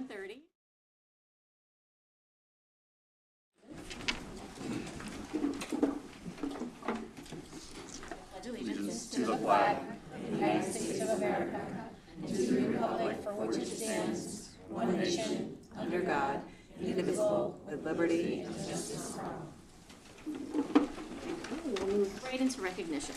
7:30. Pledge allegiance To the flag of the United States of America and to the republic for which it stands, one nation, under God, indivisible, with liberty and justice for all. We'll move right into recognition.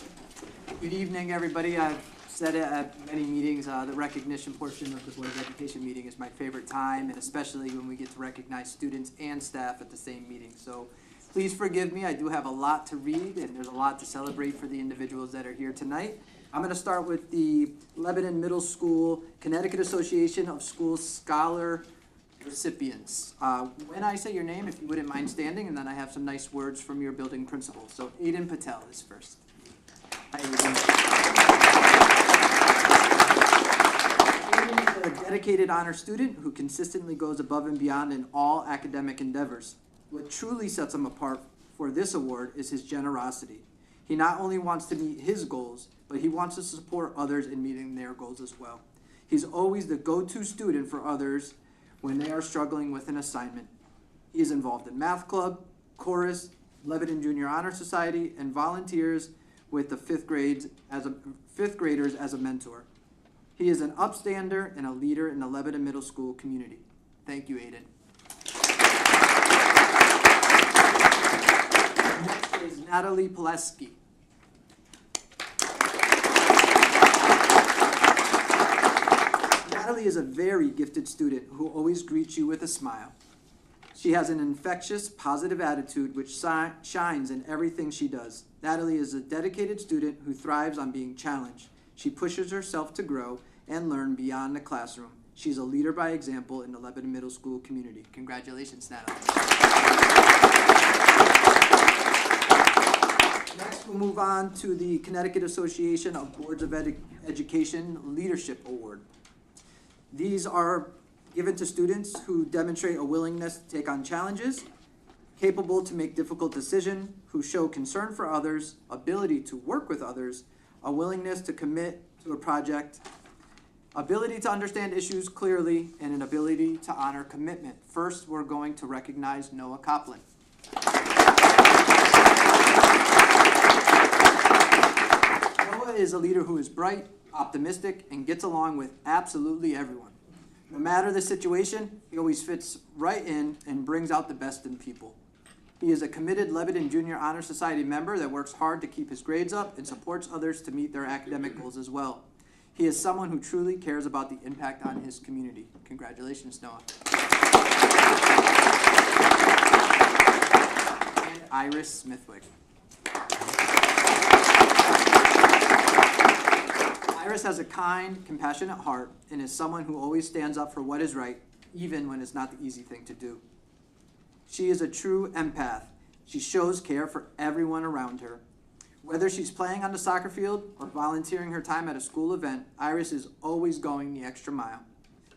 Good evening, everybody. I've said it at many meetings. The recognition portion of the Board of Education meeting is my favorite time, and especially when we get to recognize students and staff at the same meeting. So please forgive me. I do have a lot to read, and there's a lot to celebrate for the individuals that are here tonight. I'm going to start with the Lebanon Middle School Connecticut Association of School Scholar recipients. When I say your name, if you wouldn't mind standing, and then I have some nice words from your building principal. So Aiden Patel is first. Hi, Aiden. Aiden is a dedicated honor student who consistently goes above and beyond in all academic endeavors. What truly sets him apart for this award is his generosity. He not only wants to meet his goals, but he wants to support others in meeting their goals as well. He's always the go-to student for others when they are struggling with an assignment. He is involved in math club, chorus, Lebanon Junior Honor Society, and volunteers with the fifth graders as a mentor. He is an upstander and a leader in the Lebanon Middle School community. Thank you, Aiden. Next is Natalie Pileski. Natalie is a very gifted student who always greets you with a smile. She has an infectious, positive attitude which shines in everything she does. Natalie is a dedicated student who thrives on being challenged. She pushes herself to grow and learn beyond the classroom. She's a leader by example in the Lebanon Middle School community. Congratulations, Natalie. Next, we'll move on to the Connecticut Association of Boards of Education Leadership Award. These are given to students who demonstrate a willingness to take on challenges, capable to make difficult decisions, who show concern for others, ability to work with others, a willingness to commit to a project, ability to understand issues clearly, and an ability to honor commitment. First, we're going to recognize Noah Coplin. Noah is a leader who is bright, optimistic, and gets along with absolutely everyone. No matter the situation, he always fits right in and brings out the best in people. He is a committed Lebanon Junior Honor Society member that works hard to keep his grades up and supports others to meet their academic goals as well. He is someone who truly cares about the impact on his community. Congratulations, Noah. And Iris Smithwick. Iris has a kind, compassionate heart and is someone who always stands up for what is right, even when it's not the easy thing to do. She is a true empath. She shows care for everyone around her. Whether she's playing on the soccer field or volunteering her time at a school event, Iris is always going the extra mile.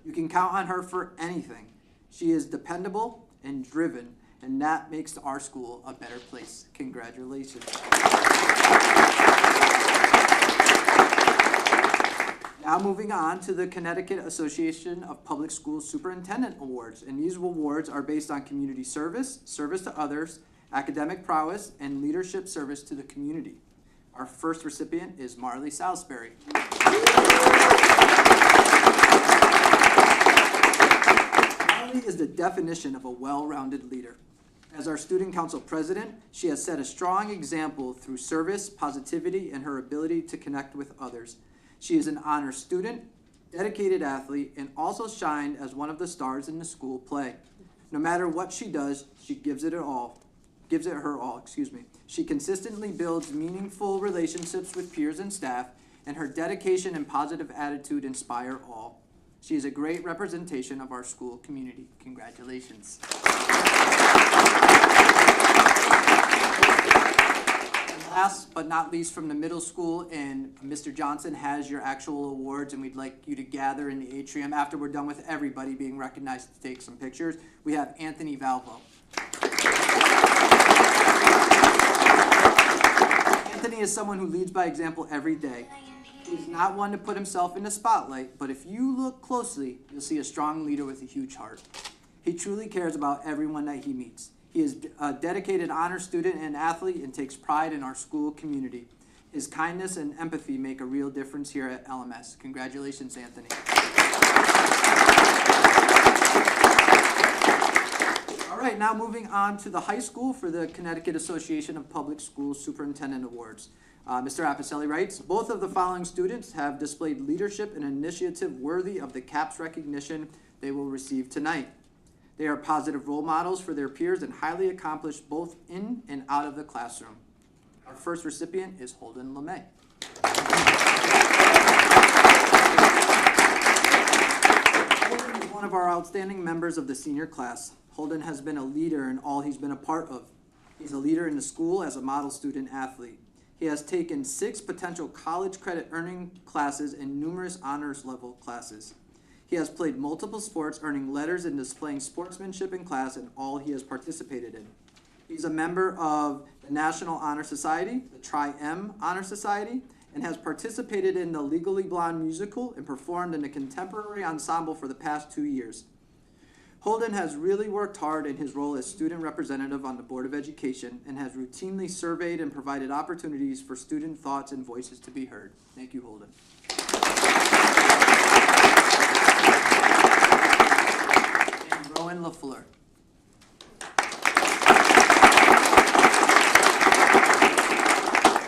You can count on her for anything. She is dependable and driven, and that makes our school a better place. Congratulations. Now moving on to the Connecticut Association of Public Schools Superintendent Awards. And these awards are based on community service, service to others, academic prowess, and leadership service to the community. Our first recipient is Marley Salisbury. Marley is the definition of a well-rounded leader. As our student council president, she has set a strong example through service, positivity, and her ability to connect with others. She is an honor student, dedicated athlete, and also shined as one of the stars in the school play. No matter what she does, she gives it her all. She consistently builds meaningful relationships with peers and staff, and her dedication and positive attitude inspire all. She is a great representation of our school community. Congratulations. Last but not least, from the middle school, and Mr. Johnson has your actual awards, and we'd like you to gather in the atrium after we're done with everybody being recognized to take some pictures. We have Anthony Valvo. Anthony is someone who leads by example every day. He He's not one to put himself in the spotlight, but if you look closely, you'll see a strong leader with a huge heart. He truly cares about everyone that he meets. He is a dedicated honor student and athlete and takes pride in our school community. His kindness and empathy make a real difference here at LMS. Congratulations, Anthony. All right, now moving on to the high school for the Connecticut Association of Public Schools Superintendent Awards. Mr. Appicelli writes, both of the following students have displayed leadership and initiative worthy of the CAPS recognition they will receive tonight. They are positive role models for their peers and highly accomplished both in and out of the classroom. Our first recipient is Holden LeMay. Holden is one of our outstanding members of the senior class. Holden has been a leader in all he's been a part of. He's a leader in the school as a model student athlete. He has taken 6 potential college credit earning classes and numerous honors level classes. He has played multiple sports, earning letters and displaying sportsmanship in class in all he has participated in. He's a member of the National Honor Society, the Tri-M Honor Society, and has participated in the Legally Blonde musical and performed in the contemporary ensemble for the past 2 years. Holden has really worked hard in his role as student representative on the Board of Education and has routinely surveyed and provided opportunities for student thoughts and voices to be heard. Thank you, Holden. And Rowan LaFleur.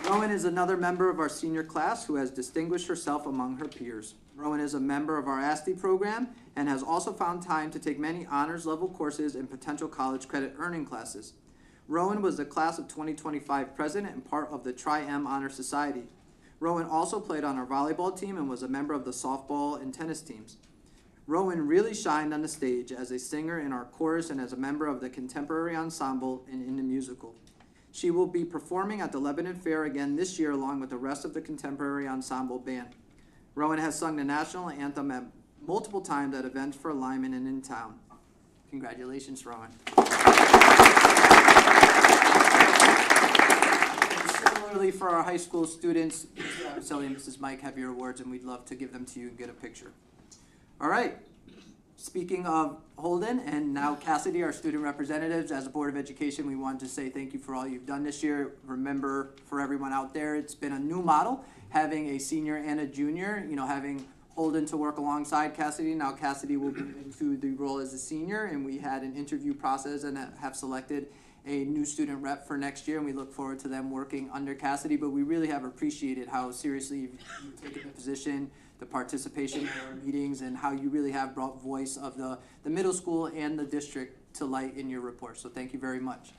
Rowan is another member of our senior class who has distinguished herself among her peers. Rowan is a member of our ASTE program and has also found time to take many honors level courses and potential college credit earning classes. Rowan was the class of 2025 president and part of the Tri-M Honor Society. Rowan also played on our volleyball team and was a member of the softball and tennis teams. Rowan really shined on the stage as a singer in our chorus and as a member of the contemporary ensemble and in the musical. She will be performing at the Lebanon Fair again this year along with the rest of the contemporary ensemble band. Rowan has sung the national anthem at multiple times at events for Lyman and in town. Congratulations, Rowan. And similarly for our high school students, Mr. Appicelli and Mrs. Mike have your awards and we'd love to give them to you and get a picture. All right. Speaking of Holden and now Cassidy, our student representatives, as a Board of Education, we wanted to say thank you for all you've done this year. Remember, for everyone out there, it's been a new model, having a senior and a junior, having Holden to work alongside Cassidy. Now Cassidy will move into the role as a senior, and we had an interview process and have selected a new student rep for next year, and we look forward to them working under Cassidy. But we really have appreciated how seriously you've taken the position, the participation in our meetings, and how you really have brought voice of the middle school and the district to light in your report. So thank you very much.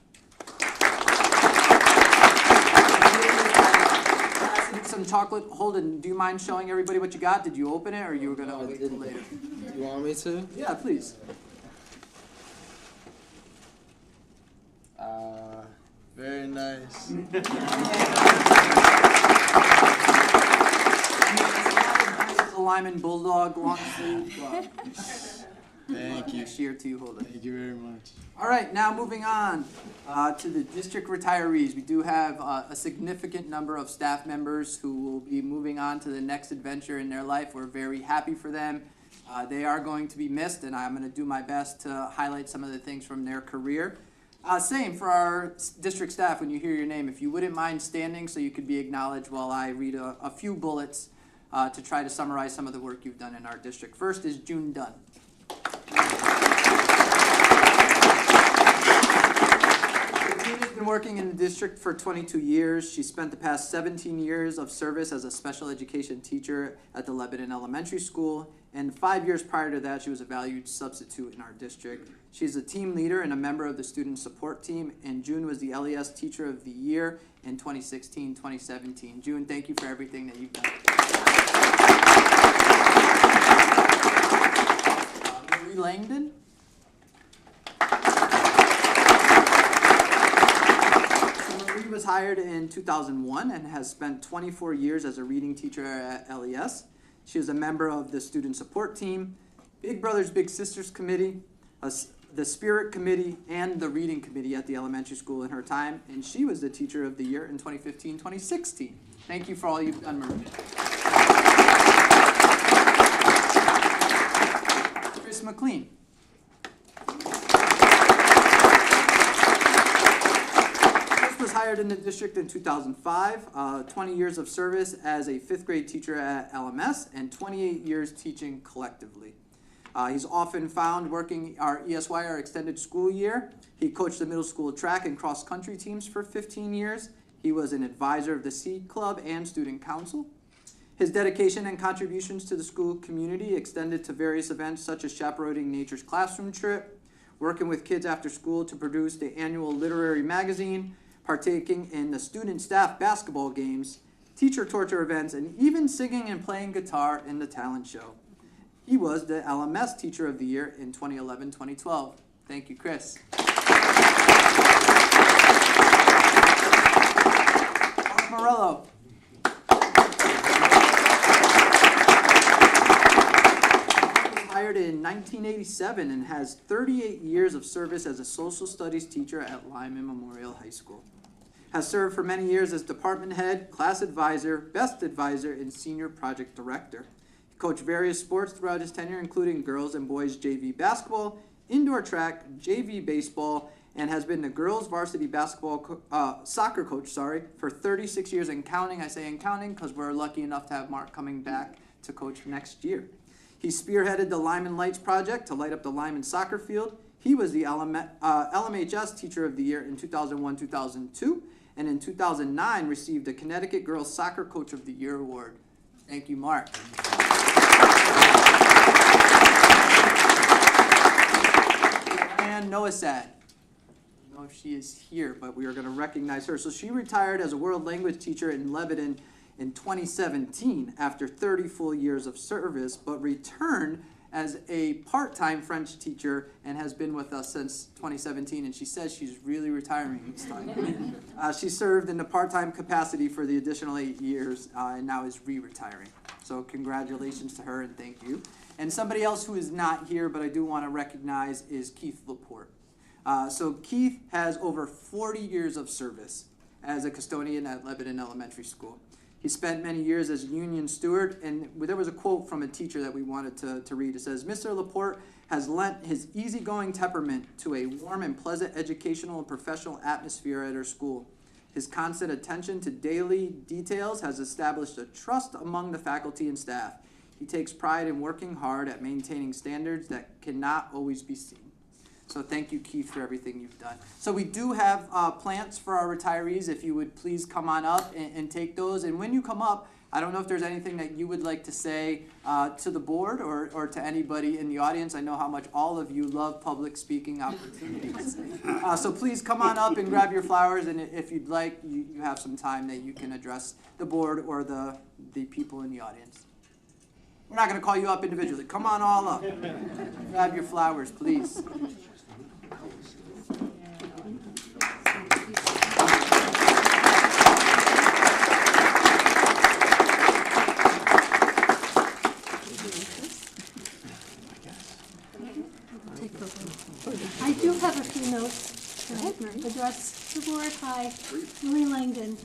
Some chocolate. Holden, do you mind showing everybody what you got? Did you open it or you were going to wait till later? You want me to? Yeah, please. Very nice. The Lyman Bulldog long sleeve glove. Thank you. Next year to you, Holden. Thank you very much. All right, now moving on to the district retirees. We do have a significant number of staff members who will be moving on to the next adventure in their life. We're very happy for them. They are going to be missed, and I'm going to do my best to highlight some of the things from their career. Same for our district staff. When you hear your name, if you wouldn't mind standing so you could be acknowledged while I read a few bullets to try to summarize some of the work you've done in our district. First is June Dunn. June has been working in the district for 22 years. She spent the past 17 years of service as a special education teacher at the Lebanon Elementary School, and 5 years prior to that, she was a valued substitute in our district. She's a team leader and a member of the student support team, and June was the LES Teacher of the Year in 2016-2017. June, thank you for everything that you've done. Marie Langdon. Marie was hired in 2001 and has spent 24 years as a reading teacher at LES. She is a member of the student support team, Big Brothers Big Sisters Committee, the Spirit Committee, and the Reading Committee at the elementary school in her time, and she was the Teacher of the Year in 2015-2016. Thank you for all you've done, Marie. Chris McLean. Chris was hired in the district in 2005, 20 years of service as a 5th grade teacher at LMS, and 28 years teaching collectively. He's often found working our ESY, our extended school year. He coached the middle school track and cross-country teams for 15 years. He was an advisor of the Seed Club and Student Council. His dedication and contributions to the school community extended to various events such as chaperoning Nature's Classroom Trip, working with kids after school to produce the annual literary magazine, partaking in the student staff basketball games, teacher torture events, and even singing and playing guitar in the talent show. He was the LMS Teacher of the Year in 2011-2012. Thank you, Chris. Mark Morello. Hired in 1987 and has 38 years of service as a social studies teacher at Lyman Memorial High School. Has served for many years as department head, class advisor, best advisor, and senior project director. He coached various sports throughout his tenure, including girls and boys JV basketball, indoor track, JV baseball, and has been the girls varsity basketball soccer coach, for 36 years and counting. I say and counting because we're lucky enough to have Mark coming back to coach next year. He spearheaded the Lyman Lights project to light up the Lyman soccer field. He was the LMHS Teacher of the Year in 2001-2002, and in 2009 received the Connecticut Girls Soccer Coach of the Year award. Thank you, Mark. And Noah Sad. I don't know if she is here, but we are going to recognize her. So she retired as a world language teacher in Lebanon in 2017 after 30 full years of service, but returned as a part-time French teacher and has been with us since 2017, and she says she's really retiring this time. She served in the part-time capacity for the additional 8 years and now is re-retiring. So congratulations to her and thank you. And somebody else who is not here but I do want to recognize is Keith Laporte. So Keith has over 40 years of service as a custodian at Lebanon Elementary School. He spent many years as a union steward, and there was a quote from a teacher that we wanted to read. It says, Mr. Laporte has lent his easygoing temperament to a warm and pleasant educational and professional atmosphere at our school. His constant attention to daily details has established a trust among the faculty and staff. He takes pride in working hard at maintaining standards that cannot always be seen. So thank you, Keith, for everything you've done. So we do have plants for our retirees. If you would please come on up and take those. And when you come up, I don't know if there's anything that you would like to say to the board or to anybody in the audience. I know how much all of you love public speaking opportunities. So please come on up and grab your flowers. And if you'd like, you have some time that you can address the board or the people in the audience. We're not going to call you up individually. Come on all up. Grab your flowers, please. I do have a few notes to address the board. Hi, Lily Langdon.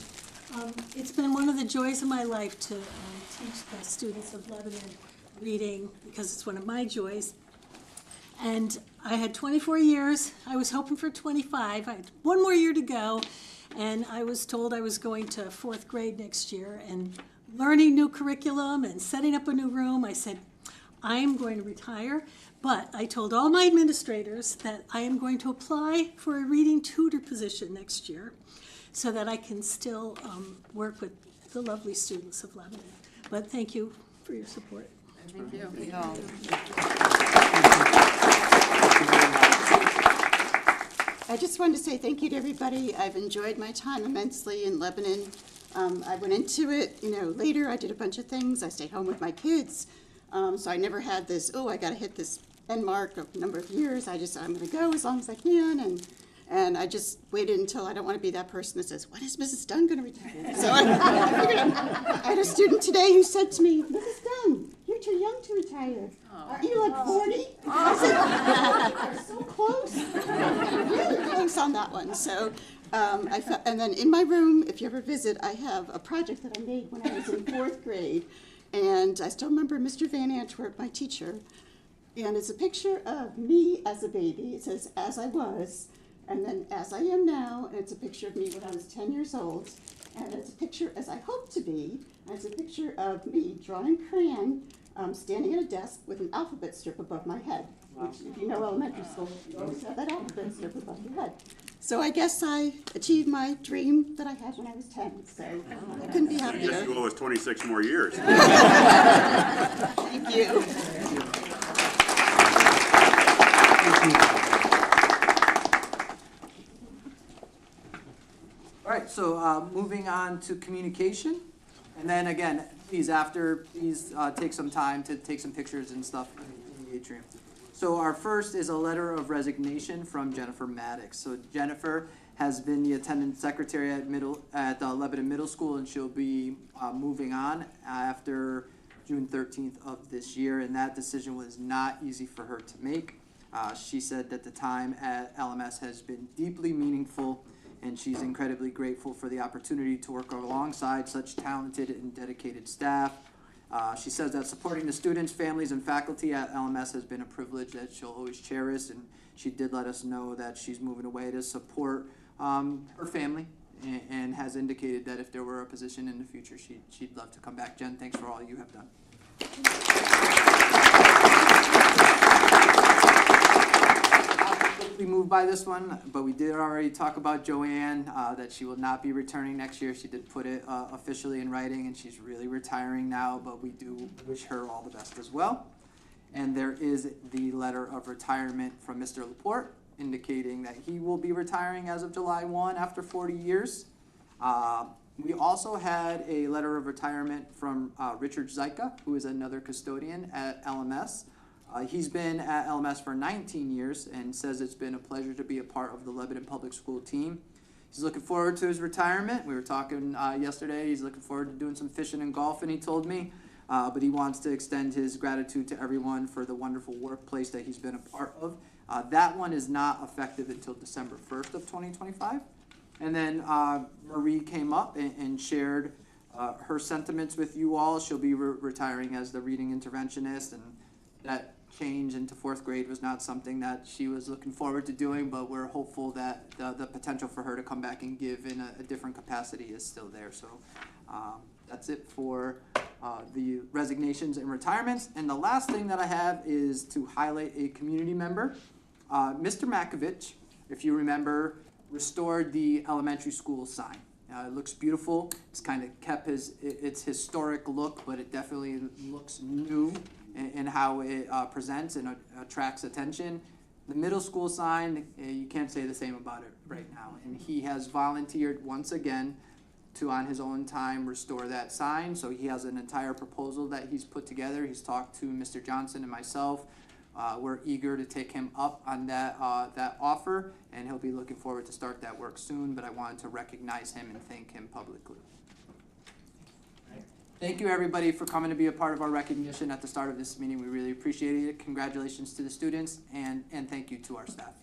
It's been one of the joys of my life to teach the students of Lebanon reading because it's one of my joys. And I had 24 years. I was hoping for 25. I had one more year to go, and I was told I was going to 4th grade next year and learning new curriculum and setting up a new room. I said, I am going to retire, but I told all my administrators that I am going to apply for a reading tutor position next year so that I can still work with the lovely students of Lebanon. But thank you for your support. Thank you. I just wanted to say thank you to everybody. I've enjoyed my time immensely in Lebanon. I went into it, later. I did a bunch of things. I stayed home with my kids. So I never had this, I got to hit this end mark of a number of years. I'm going to go as long as I can. And I just waited until I don't want to be that person that says, when is Mrs. Dunn going to retire? So I figured I had a student today who said to me, Mrs. Dunn, you're too young to retire. Aren't you like 40? I said, you're so close. Really close on that one. So and then in my room, if you ever visit, I have a project that I made when I was in 4th grade. And I still remember Mr. Van Antwerp, my teacher, And it's a picture of me as a baby. It says, as I was, and then as I am now, and it's a picture of me when I was 10 years old. And it's a picture as I hope to be, and it's a picture of me drawn in crayon, standing at a desk with an alphabet strip above my head. Which, if you know elementary school, you always have that alphabet strip above your head. So I guess I achieved my dream that I had when I was 10, so I couldn't be I guess happier. you owe us 26 more years. Thank you. All right, so moving on to communication. And then again, please take some time to take some pictures and stuff in the atrium. So our first is a letter of resignation from Jennifer Maddox. So Jennifer has been the attendant secretary at Lebanon Middle School, and she'll be moving on after June 13th of this year, and that decision was not easy for her to make. She said that the time at LMS has been deeply meaningful, and she's incredibly grateful for the opportunity to work alongside such talented and dedicated staff. She says that supporting the students, families, and faculty at LMS has been a privilege that she'll always cherish, and she did let us know that she's moving away to support her family, and has indicated that if there were a position in the future, she'd love to come back. Jen, thanks for all you have done. We moved by this one, but we did already talk about Joanne, that she will not be returning next year. She did put it officially in writing, and she's really retiring now, but we do wish her all the best as well. And there is the letter of retirement from Mr. Laporte, indicating that he will be retiring as of July 1 after 40 years. We also had a letter of retirement from Richard Zyka, who is another custodian at LMS. He's been at LMS for 19 years and says it's been a pleasure to be a part of the Lebanon Public School team. He's looking forward to his retirement. We were talking yesterday. He's looking forward to doing some fishing and golfing, he told me. But he wants to extend his gratitude to everyone for the wonderful workplace that he's been a part of. That one is not effective until December 1st of 2025. And then Marie came up and shared her sentiments with you all. She'll be retiring as the reading interventionist, and that change into 4th grade was not something that she was looking forward to doing, but we're hopeful that the potential for her to come back and give in a different capacity is still there. So that's it for the resignations and retirements. And the last thing that I have is to highlight a community member. Mr. Makovich, if you remember, restored the elementary school sign. It looks beautiful. It's kind of kept its historic look, but it definitely looks new in how it presents and attracts attention. The middle school sign, you can't say the same about it right now. And he has volunteered once again to, on his own time, restore that sign. So he has an entire proposal that he's put together. He's talked to Mr. Johnson and myself. We're eager to take him up on that offer, and he'll be looking forward to start that work soon, but I wanted to recognize him and thank him publicly. Thank you, everybody, for coming to be a part of our recognition at the start of this meeting. We really appreciate it. Congratulations to the students, and thank you to our staff.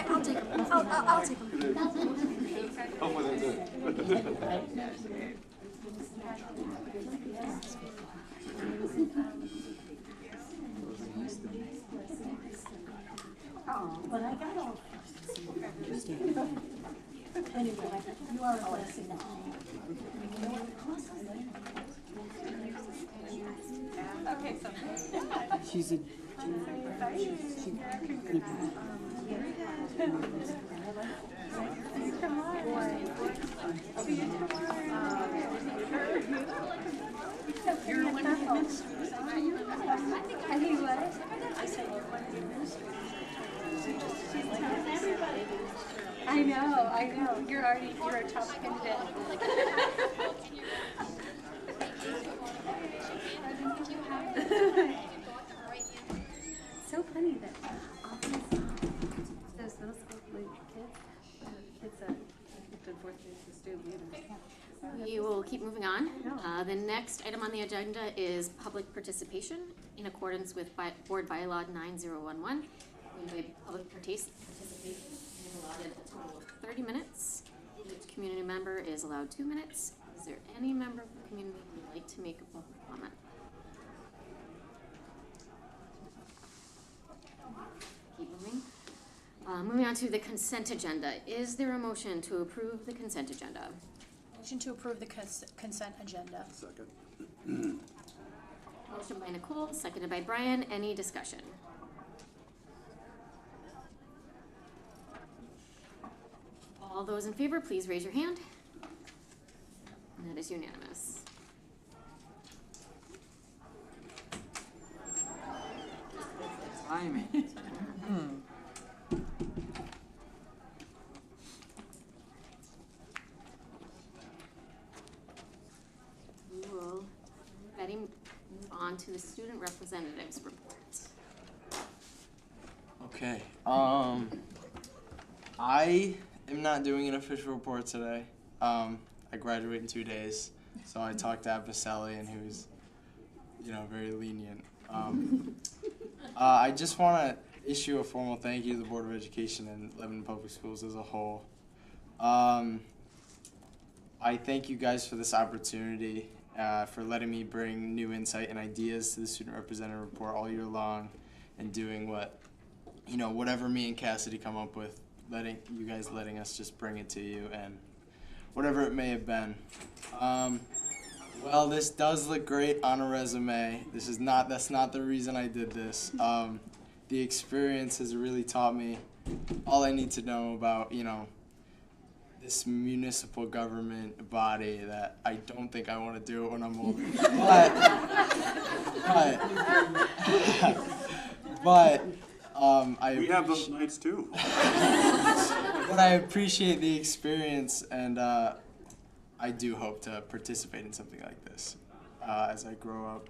I'll take them. I'll take them. But I got all. Anyway, you are a blessing. Okay, so. She's a You're one of the administrators. I think what? I said you're one of the administrators. I know. You're a top candidate. So funny that all those middle school kids that in 4th grade student leaders. We will keep moving on. No, The next item on the agenda is public participation in accordance with Board Bylaw 9011. Public participation is allotted a total of 30 minutes. Each community member is allowed 2 minutes. Is there any member of the community who would like to make a public comment? Keep moving. Moving on to the consent agenda. Is there a motion to approve the consent agenda? Motion to approve the consent agenda. Second. Motion by Nicole, seconded by Brian. Any discussion? All those in favor, please raise your hand. And that is unanimous. Timing. We will ready move on to the student representatives report. Okay. I am not doing an official report today. I graduate in 2 days, so I talked to Abicelli, and he was, very lenient. I just want to issue a formal thank you to the Board of Education and Lebanon Public Schools as a whole. I thank you guys for this opportunity, for letting me bring new insight and ideas to the student representative report all year long, and doing whatever me and Cassidy come up with, letting us just bring it to you, and whatever it may have been. Well, this does look great on a resume. That's not the reason I did this. The experience has really taught me all I need to know about, this municipal government body that I don't think I want to do it when I'm older. But We have those nights too. But I appreciate the experience, and I do hope to participate in something like this as I grow up.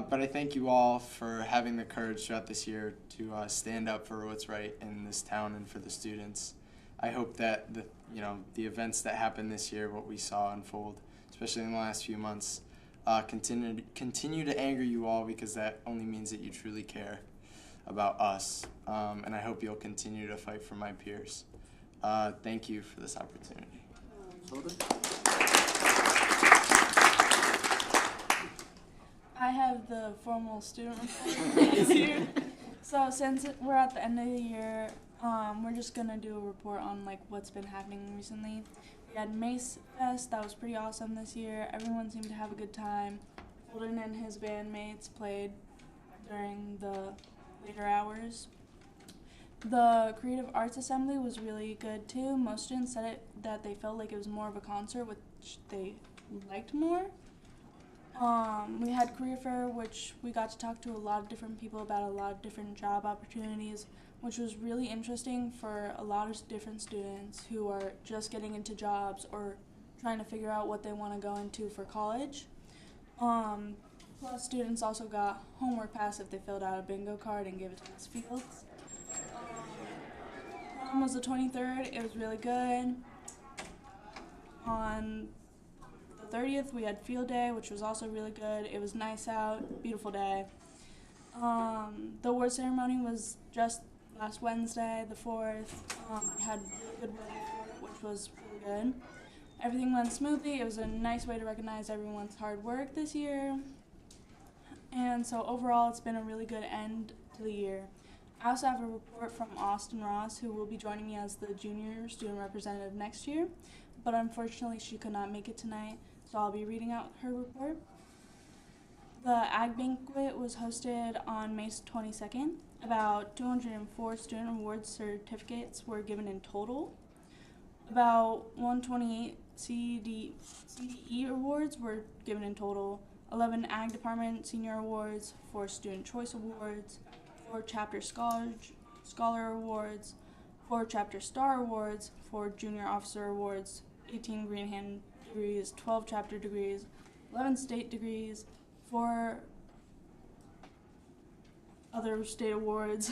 But I thank you all for having the courage throughout this year to stand up for what's right in this town and for the students. I hope that the events that happened this year, what we saw unfold, especially in the last few months, continue to anger you all, because that only means that you truly care about us. And I hope you'll continue to fight for my peers. Thank you for this opportunity. I have the formal student report this year. So since we're at the end of the year, we're just gonna do a report on what's been happening recently. We had Mace Fest, that was pretty awesome this year. Everyone seemed to have a good time. Holden and his bandmates played during the later hours. The Creative Arts Assembly was really good too. Most students said that they felt like it was more of a concert, which they liked more. We had Career Fair, which we got to talk to a lot of different people about a lot of different job opportunities, which was really interesting for a lot of different students who are just getting into jobs or trying to figure out what they want to go into for college. Plus, students also got homework pass if they filled out a bingo card and gave it to Ms. Fields. Prom was the 23rd. It was really good. On the 30th, we had field day, which was also really good. It was nice out, beautiful day. The award ceremony was just last Wednesday, the 4th. We had really good weather for it, which was really good. Everything went smoothly. It was a nice way to recognize everyone's hard work this year. And so overall, it's been a really good end to the year. I also have a report from Austin Ross, who will be joining me as the junior student representative next year, but unfortunately she could not make it tonight, so I'll be reading out her report. The Ag Banquet was hosted on May 22nd. About 204 student award certificates were given in total. About 128 CDE awards were given in total. 11 Ag Department Senior Awards, 4 Student Choice Awards, 4 Chapter Scholar Awards, 4 Chapter Star Awards, 4 Junior Officer Awards, 18 Green Hand degrees, 12 Chapter degrees, 11 State degrees, 4 other state awards,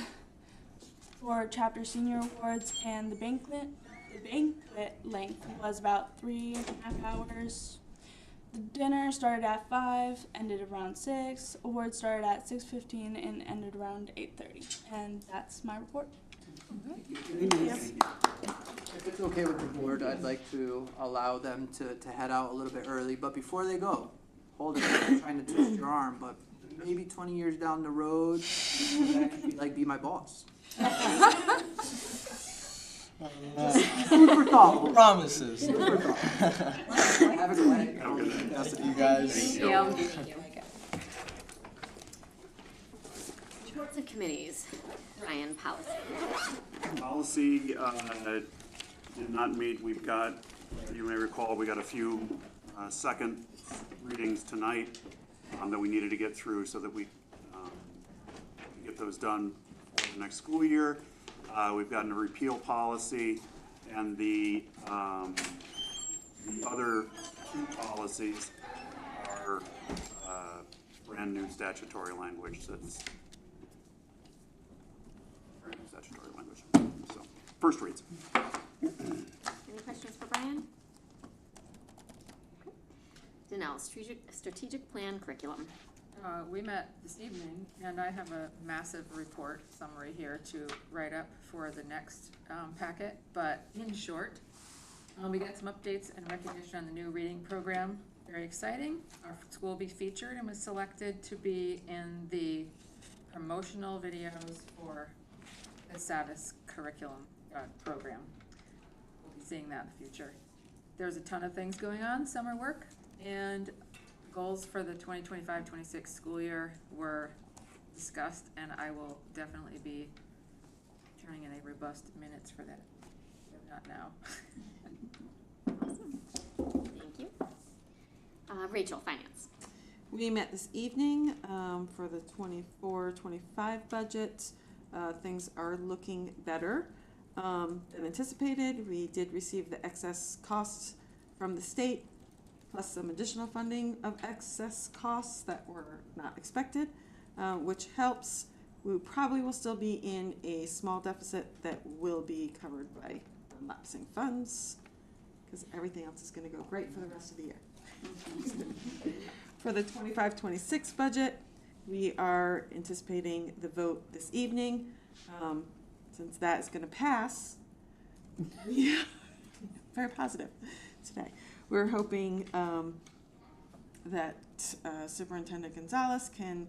4 Chapter Senior Awards, and the banquet length was about 3.5 hours. The dinner started at 5, ended around 6. Awards started at 6:15 and ended around 8:30. And that's my report. If it's okay with the board, I'd like to allow them to head out a little bit early, but before they go, hold it, I'm trying to twist your arm, but maybe 20 years down the road, that could be my boss. Food for thought. Promises. Have a good night. You guys. Reports of committees. Ryan, policy. Policy did not meet. We've got, you may recall, we got a few second readings tonight that we needed to get through so that we can get those done for the next school year. We've gotten a repeal policy, and the other two policies are brand new statutory language. That's brand new statutory language. So, first reads. Any questions for Brian? Danelle, strategic plan curriculum. We met this evening, and I have a massive report summary here to write up for the next packet, but in short, we got some updates and recognition on the new reading program. Very exciting. Our school will be featured and was selected to be in the promotional videos for the SAVIS curriculum program. We'll be seeing that in the future. There's a ton of things going on, summer work, and goals for the 2025-26 school year were discussed, and I will definitely be turning in a robust minutes for that, if not now. Awesome. Thank you. Rachel, finance. We met this evening for the 24-25 budget. Things are looking better than anticipated. We did receive the excess costs from the state, plus some additional funding of excess costs that were not expected, which helps. We probably will still be in a small deficit that will be covered by lapsing funds, because everything else is going to go great for the rest of the year. For the 25-26 budget, we are anticipating the vote this evening. Since that is going to pass, very positive today. We're hoping that Superintendent Gonzalez can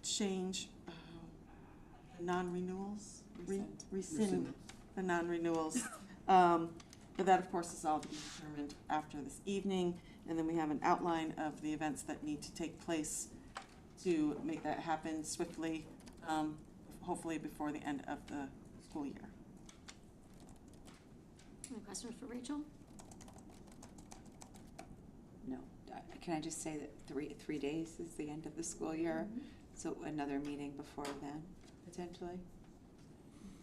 change the non-renewals, rescind the non-renewals. But that, of course, is all to be determined after this evening. And then we have an outline of the events that need to take place to make that happen swiftly, hopefully before the end of the school year. Any questions for Rachel? No. Can I just say that three days is the end of the school year? Mm-hmm. So another meeting before then, potentially?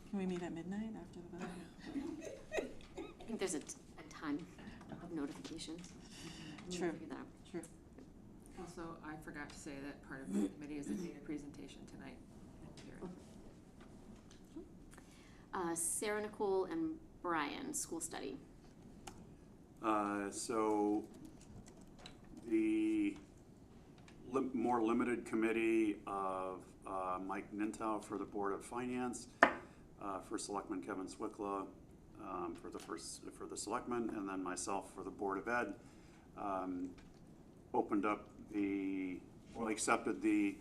Can we meet at midnight after the vote? I think there's a time of notifications. True. Figure that out. True. Also, I forgot to say that part of the committee is a data presentation tonight. Sarah, Nicole, and Brian, school study. So the more limited committee of Mike Nintow for the Board of Finance, for Selectman Kevin Swickla for the Selectmen, and then myself for the Board of Ed, accepted the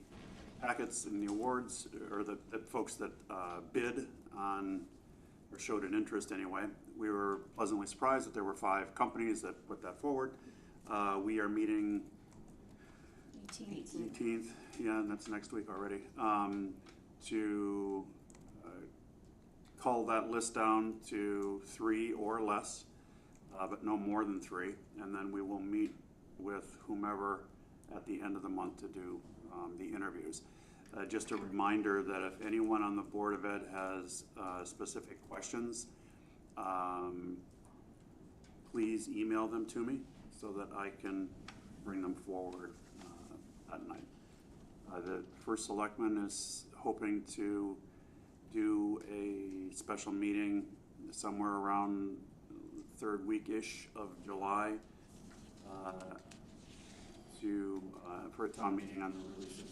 packets and the awards, or the folks that bid on, or showed an interest anyway. We were pleasantly surprised that there were 5 companies that put that forward. We are meeting 18th, yeah, and that's next week already, to cull that list down to 3 or less, but no more than 3, and then we will meet with whomever at the end of the month to do the interviews. Just a reminder that if anyone on the Board of Ed has specific questions, please email them to me so that I can bring them forward that night. The first selectman is hoping to do a special meeting somewhere around third week-ish of July to, for a town meeting on the release of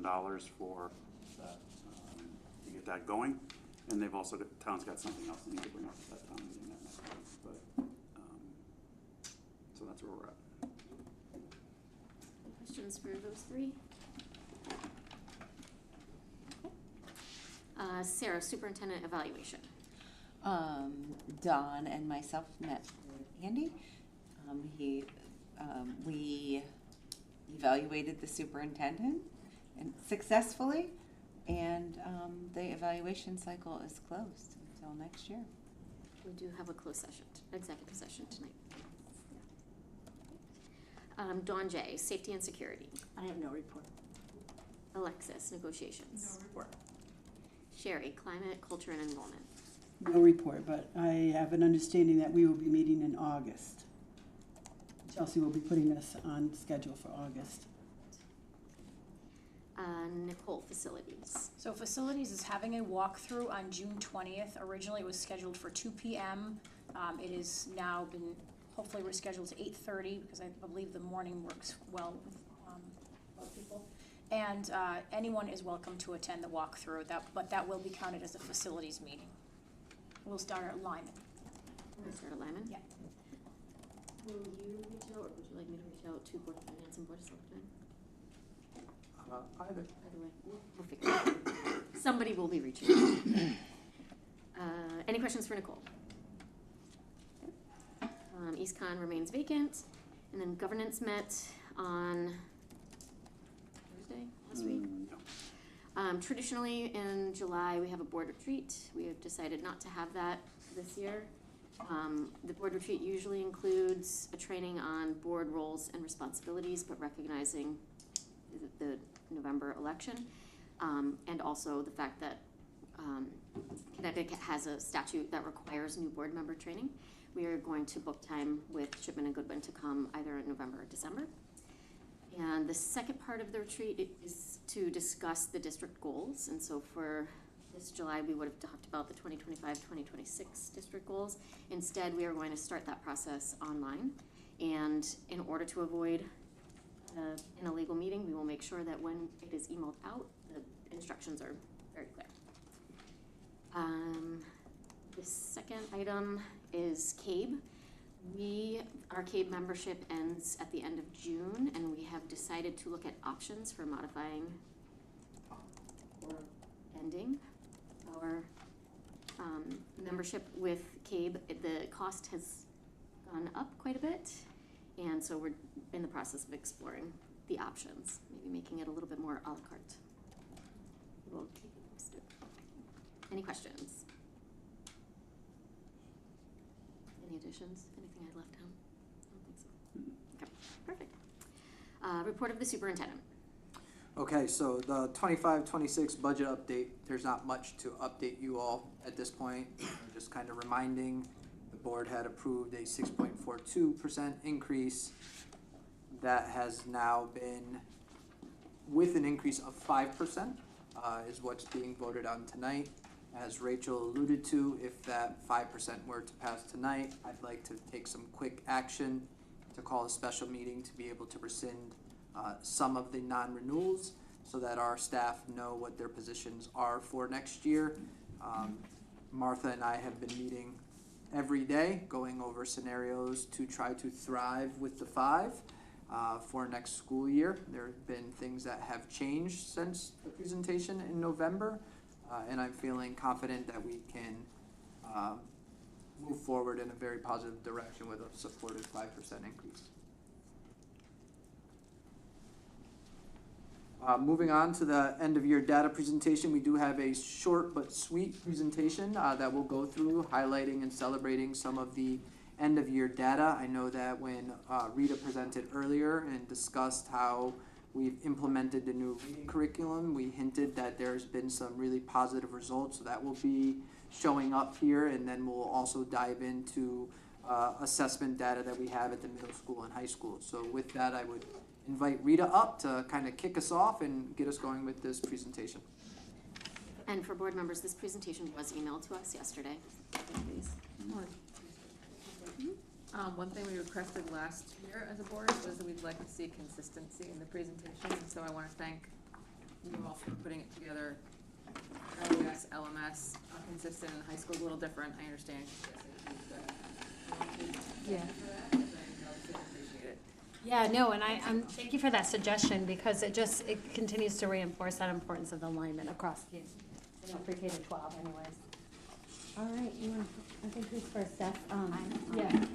$200,000 for that, to get that going. And they've also, town's got something else they need to bring up at that town meeting that next week, but, so that's where we're at. Questions for those three? Sarah, superintendent evaluation. Don and myself met with Andy. We evaluated the superintendent and successfully, and the evaluation cycle is closed until next year. We do have a closed session, executive session tonight. Dawn J, safety and security. I have no report. Alexis, negotiations. No report. Sherry, climate, culture, and enrollment. No report, but I have an understanding that we will be meeting in August. Chelsea will be putting us on schedule for August. Nicole, facilities. So facilities is having a walkthrough on June 20th. Originally it was scheduled for 2 p.m. It is now been hopefully rescheduled to 8:30 because I believe the morning works well with both people. And anyone is welcome to attend the walkthrough, but that will be counted as a facilities meeting. We'll start at Lyman. We'll start at Lyman? Yeah. Will you reach out, or would you like me to reach out to Board of Finance and Board of Selectmen? Either. Either way, we'll figure it out. Somebody will be reaching out. Any questions for Nicole? EastCon remains vacant, and then governance met on Thursday last week. No. Traditionally in July we have a board retreat. We have decided not to have that this year. The board retreat usually includes a training on board roles and responsibilities, but recognizing the November election, and also the fact that Connecticut has a statute that requires new board member training. We are going to book time with Shipman and Goodwin to come either in November or December. And the second part of the retreat is to discuss the district goals. And so for this July, we would have talked about the 2025-2026 district goals. Instead, we are going to start that process online. And in order to avoid an illegal meeting, we will make sure that when it is emailed out, the instructions are very clear. The second item is CABE. Our CABE membership ends at the end of June, and we have decided to look at options for modifying or ending our membership with CABE. The cost has gone up quite a bit, and so we're in the process of exploring the options, maybe making it a little bit more a la carte. We'll keep you posted. Any questions? Any additions? Anything I left out? I don't think so. Okay, perfect. Report of the superintendent. Okay, so the 25-26 budget update, there's not much to update you all at this point. I'm just kind of reminding, the board had approved a 6.42% increase. That has now been, with an increase of 5%, is what's being voted on tonight. As Rachel alluded to, if that 5% were to pass tonight, I'd like to take some quick action to call a special meeting to be able to rescind some of the non-renewals so that our staff know what their positions are for next year. Martha and I have been meeting every day, going over scenarios to try to thrive with the 5 for next school year. There have been things that have changed since the presentation in November. And I'm feeling confident that we can move forward in a very positive direction with a supported 5% increase. Moving on to the end of year data presentation, we do have a short but sweet presentation that we'll go through, highlighting and celebrating some of the end of year data. I know that when Rita presented earlier and discussed how we've implemented the new reading curriculum, we hinted that there's been some really positive results, so that will be showing up here, and then we'll also dive into assessment data that we have at the middle school and high school. So with that, I would invite Rita up to kind of kick us off and get us going with this presentation. And for board members, this presentation was emailed to us yesterday. One thing we requested last year as a board was that we'd like to see consistency in the presentation, and so I want to thank you all for putting it together. LES, LMS, consistent in high school, a little different, I understand. Yeah. Appreciate it. Yeah, no, and I'm thank you for that suggestion, because it continues to reinforce that importance of the alignment across the, pre-K to 12 anyways. All right, you want, I think who's first, Steph? Yeah.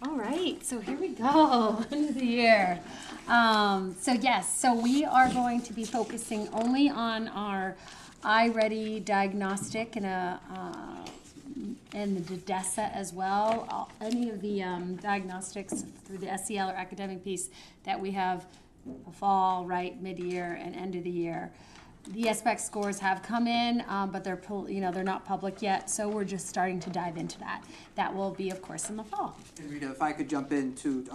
All right, so here we go, end of the year. So yes, so we are going to be focusing only on our iReady diagnostic and the DESA as well. Any of the diagnostics through the SEL or academic piece that we have fall, right, mid-year, and end of the year. The SPEC scores have come in, but they're not public yet, so we're just starting to dive into that. That will be, of course, in the fall. And Rita, if I could jump in too,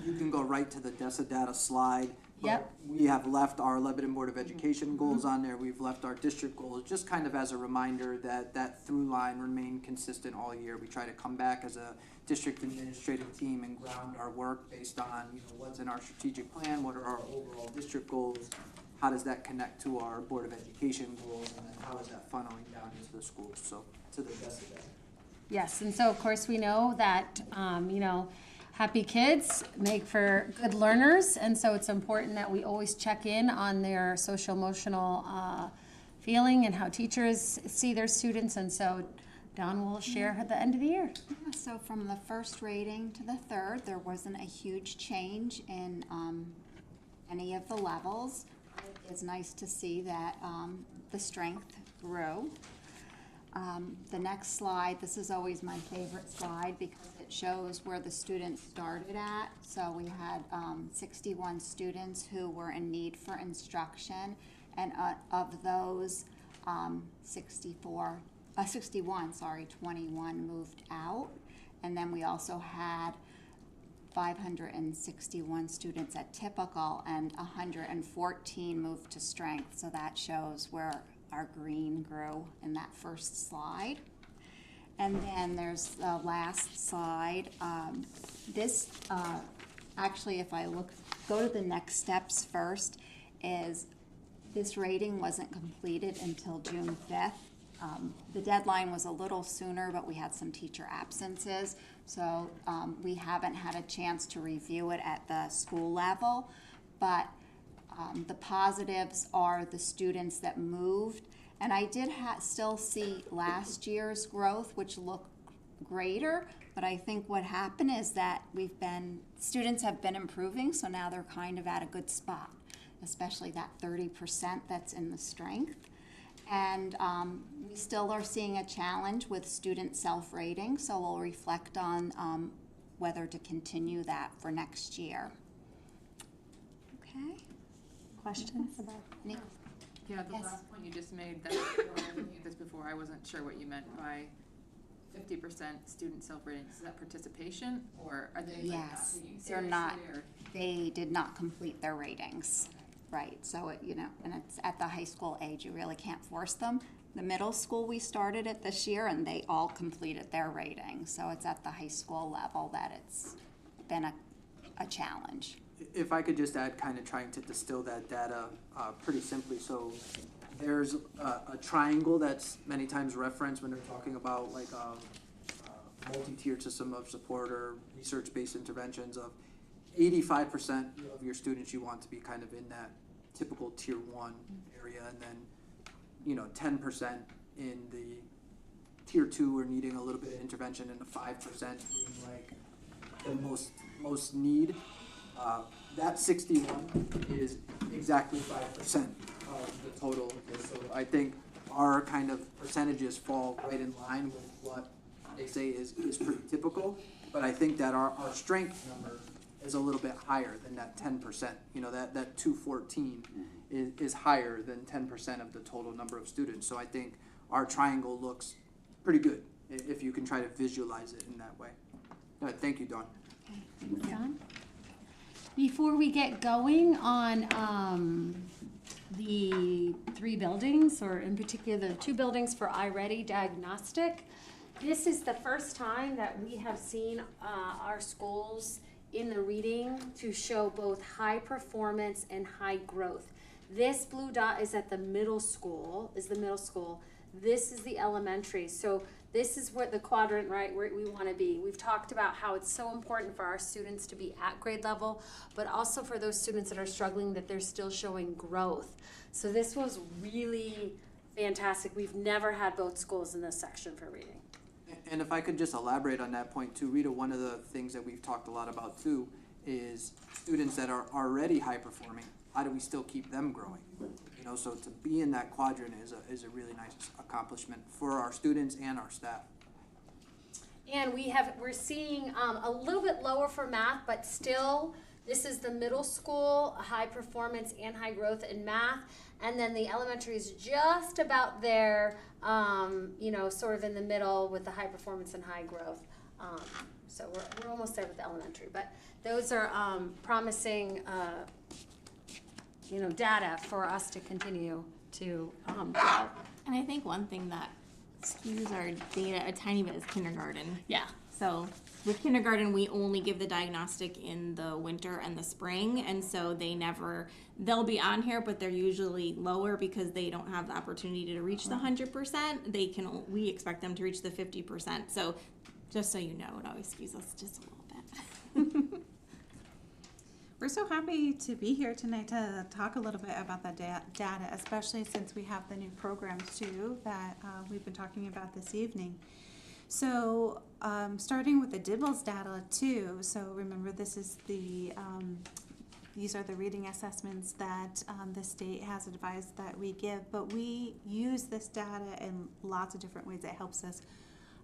you can go right to the DESA data slide. Yep. We have left our Lebanon Board of Education goals on there. We've left our district goals, just kind of as a reminder that that through line remained consistent all year. We try to come back as a district administrative team and ground our work based on what's in our strategic plan, what are our overall district goals, how does that connect to our Board of Education goals, and then how is that funneling down into the schools, so to the best of that. Yes, and so of course we know that, happy kids make for good learners, and so it's important that we always check in on their social emotional feeling and how teachers see their students, and so Dawn will share at the end of the year. Yeah, so from the first rating to the third, there wasn't a huge change in any of the levels. It's nice to see that the strength grew. The next slide, this is always my favorite slide because it shows where the students started at. So we had 61 students who were in need for instruction, and of those 61, 21 moved out. And then we also had 561 students at typical, and 114 moved to strength. So that shows where our green grew in that first slide. And then there's the last slide. Actually, if I go to the next steps first, is this rating wasn't completed until June 5th. The deadline was a little sooner, but we had some teacher absences, so we haven't had a chance to review it at the school level. But the positives are the students that moved, and I did still see last year's growth, which looked greater, but I think what happened is that students have been improving, so now they're kind of at a good spot, especially that 30% that's in the strength. And we still are seeing a challenge with student self-rating, so we'll reflect on whether to continue that for next year. Okay? Questions about Any? Yeah, the Yes. last point you just made, that when I reviewed this before, I wasn't sure what you meant by 50% student self-rating. Is that participation, or are they Yes, like they're not. They did not complete their ratings. Right, so and it's at the high school age, you really can't force them. The middle school, we started it this year, and they all completed their rating. So it's at the high school level that it's been a challenge. If I could just add, kind of trying to distill that data pretty simply. So there's a triangle that's many times referenced when they're talking about like multi-tiered system of support or research-based interventions of 85% of your students you want to be kind of in that typical tier 1 area, and then 10% in the tier 2 are needing a little bit of intervention, and the 5% being like the most need. That 61 is exactly 5% of the total. So I think our kind of percentages fall right in line with what they say is pretty typical, but I think that our strength number is a little bit higher than that 10%. That 214 is higher than 10% of the total number of students. So I think our triangle looks pretty good if you can try to visualize it in that way. Thank you, Dawn. Okay, thanks, Dawn. Before we get going on the 3 buildings, or in particular the 2 buildings for iReady Diagnostic, This is the first time that we have seen our schools in the reading to show both high performance and high growth. This blue dot is at the middle school, This is the elementary. So this is what the quadrant, right, where we want to be. We've talked about how it's so important for our students to be at grade level, but also for those students that are struggling, that they're still showing growth. So this was really fantastic. We've never had both schools in this section for reading. And if I could just elaborate on that point too, Rita, one of the things that we've talked a lot about too is students that are already high performing, how do we still keep them growing? You know, so to be in that quadrant is a really nice accomplishment for our students and our staff. And we're seeing a little bit lower for math, but still, this is the middle school, high performance and high growth in math. And then the elementary is just about there, you know, sort of in the middle with the high performance and high growth. So we're almost there with the elementary. But those are promising, you know, data for us to continue to grow. And I think one thing that skews our data a tiny bit is kindergarten. Yeah. So with kindergarten, we only give the diagnostic in the winter and the spring, and so they'll be on here, but they're usually lower because they don't have the opportunity to reach the 100%. We expect them to reach the 50%. So just so you know, it always skews us just a little bit. We're so happy to be here tonight to talk a little bit about the data, especially since we have the new programs too that we've been talking about this evening. So starting with the DIBELS data too, so remember this is these are the reading assessments that the state has advised that we give, but we use this data in lots of different ways. It helps us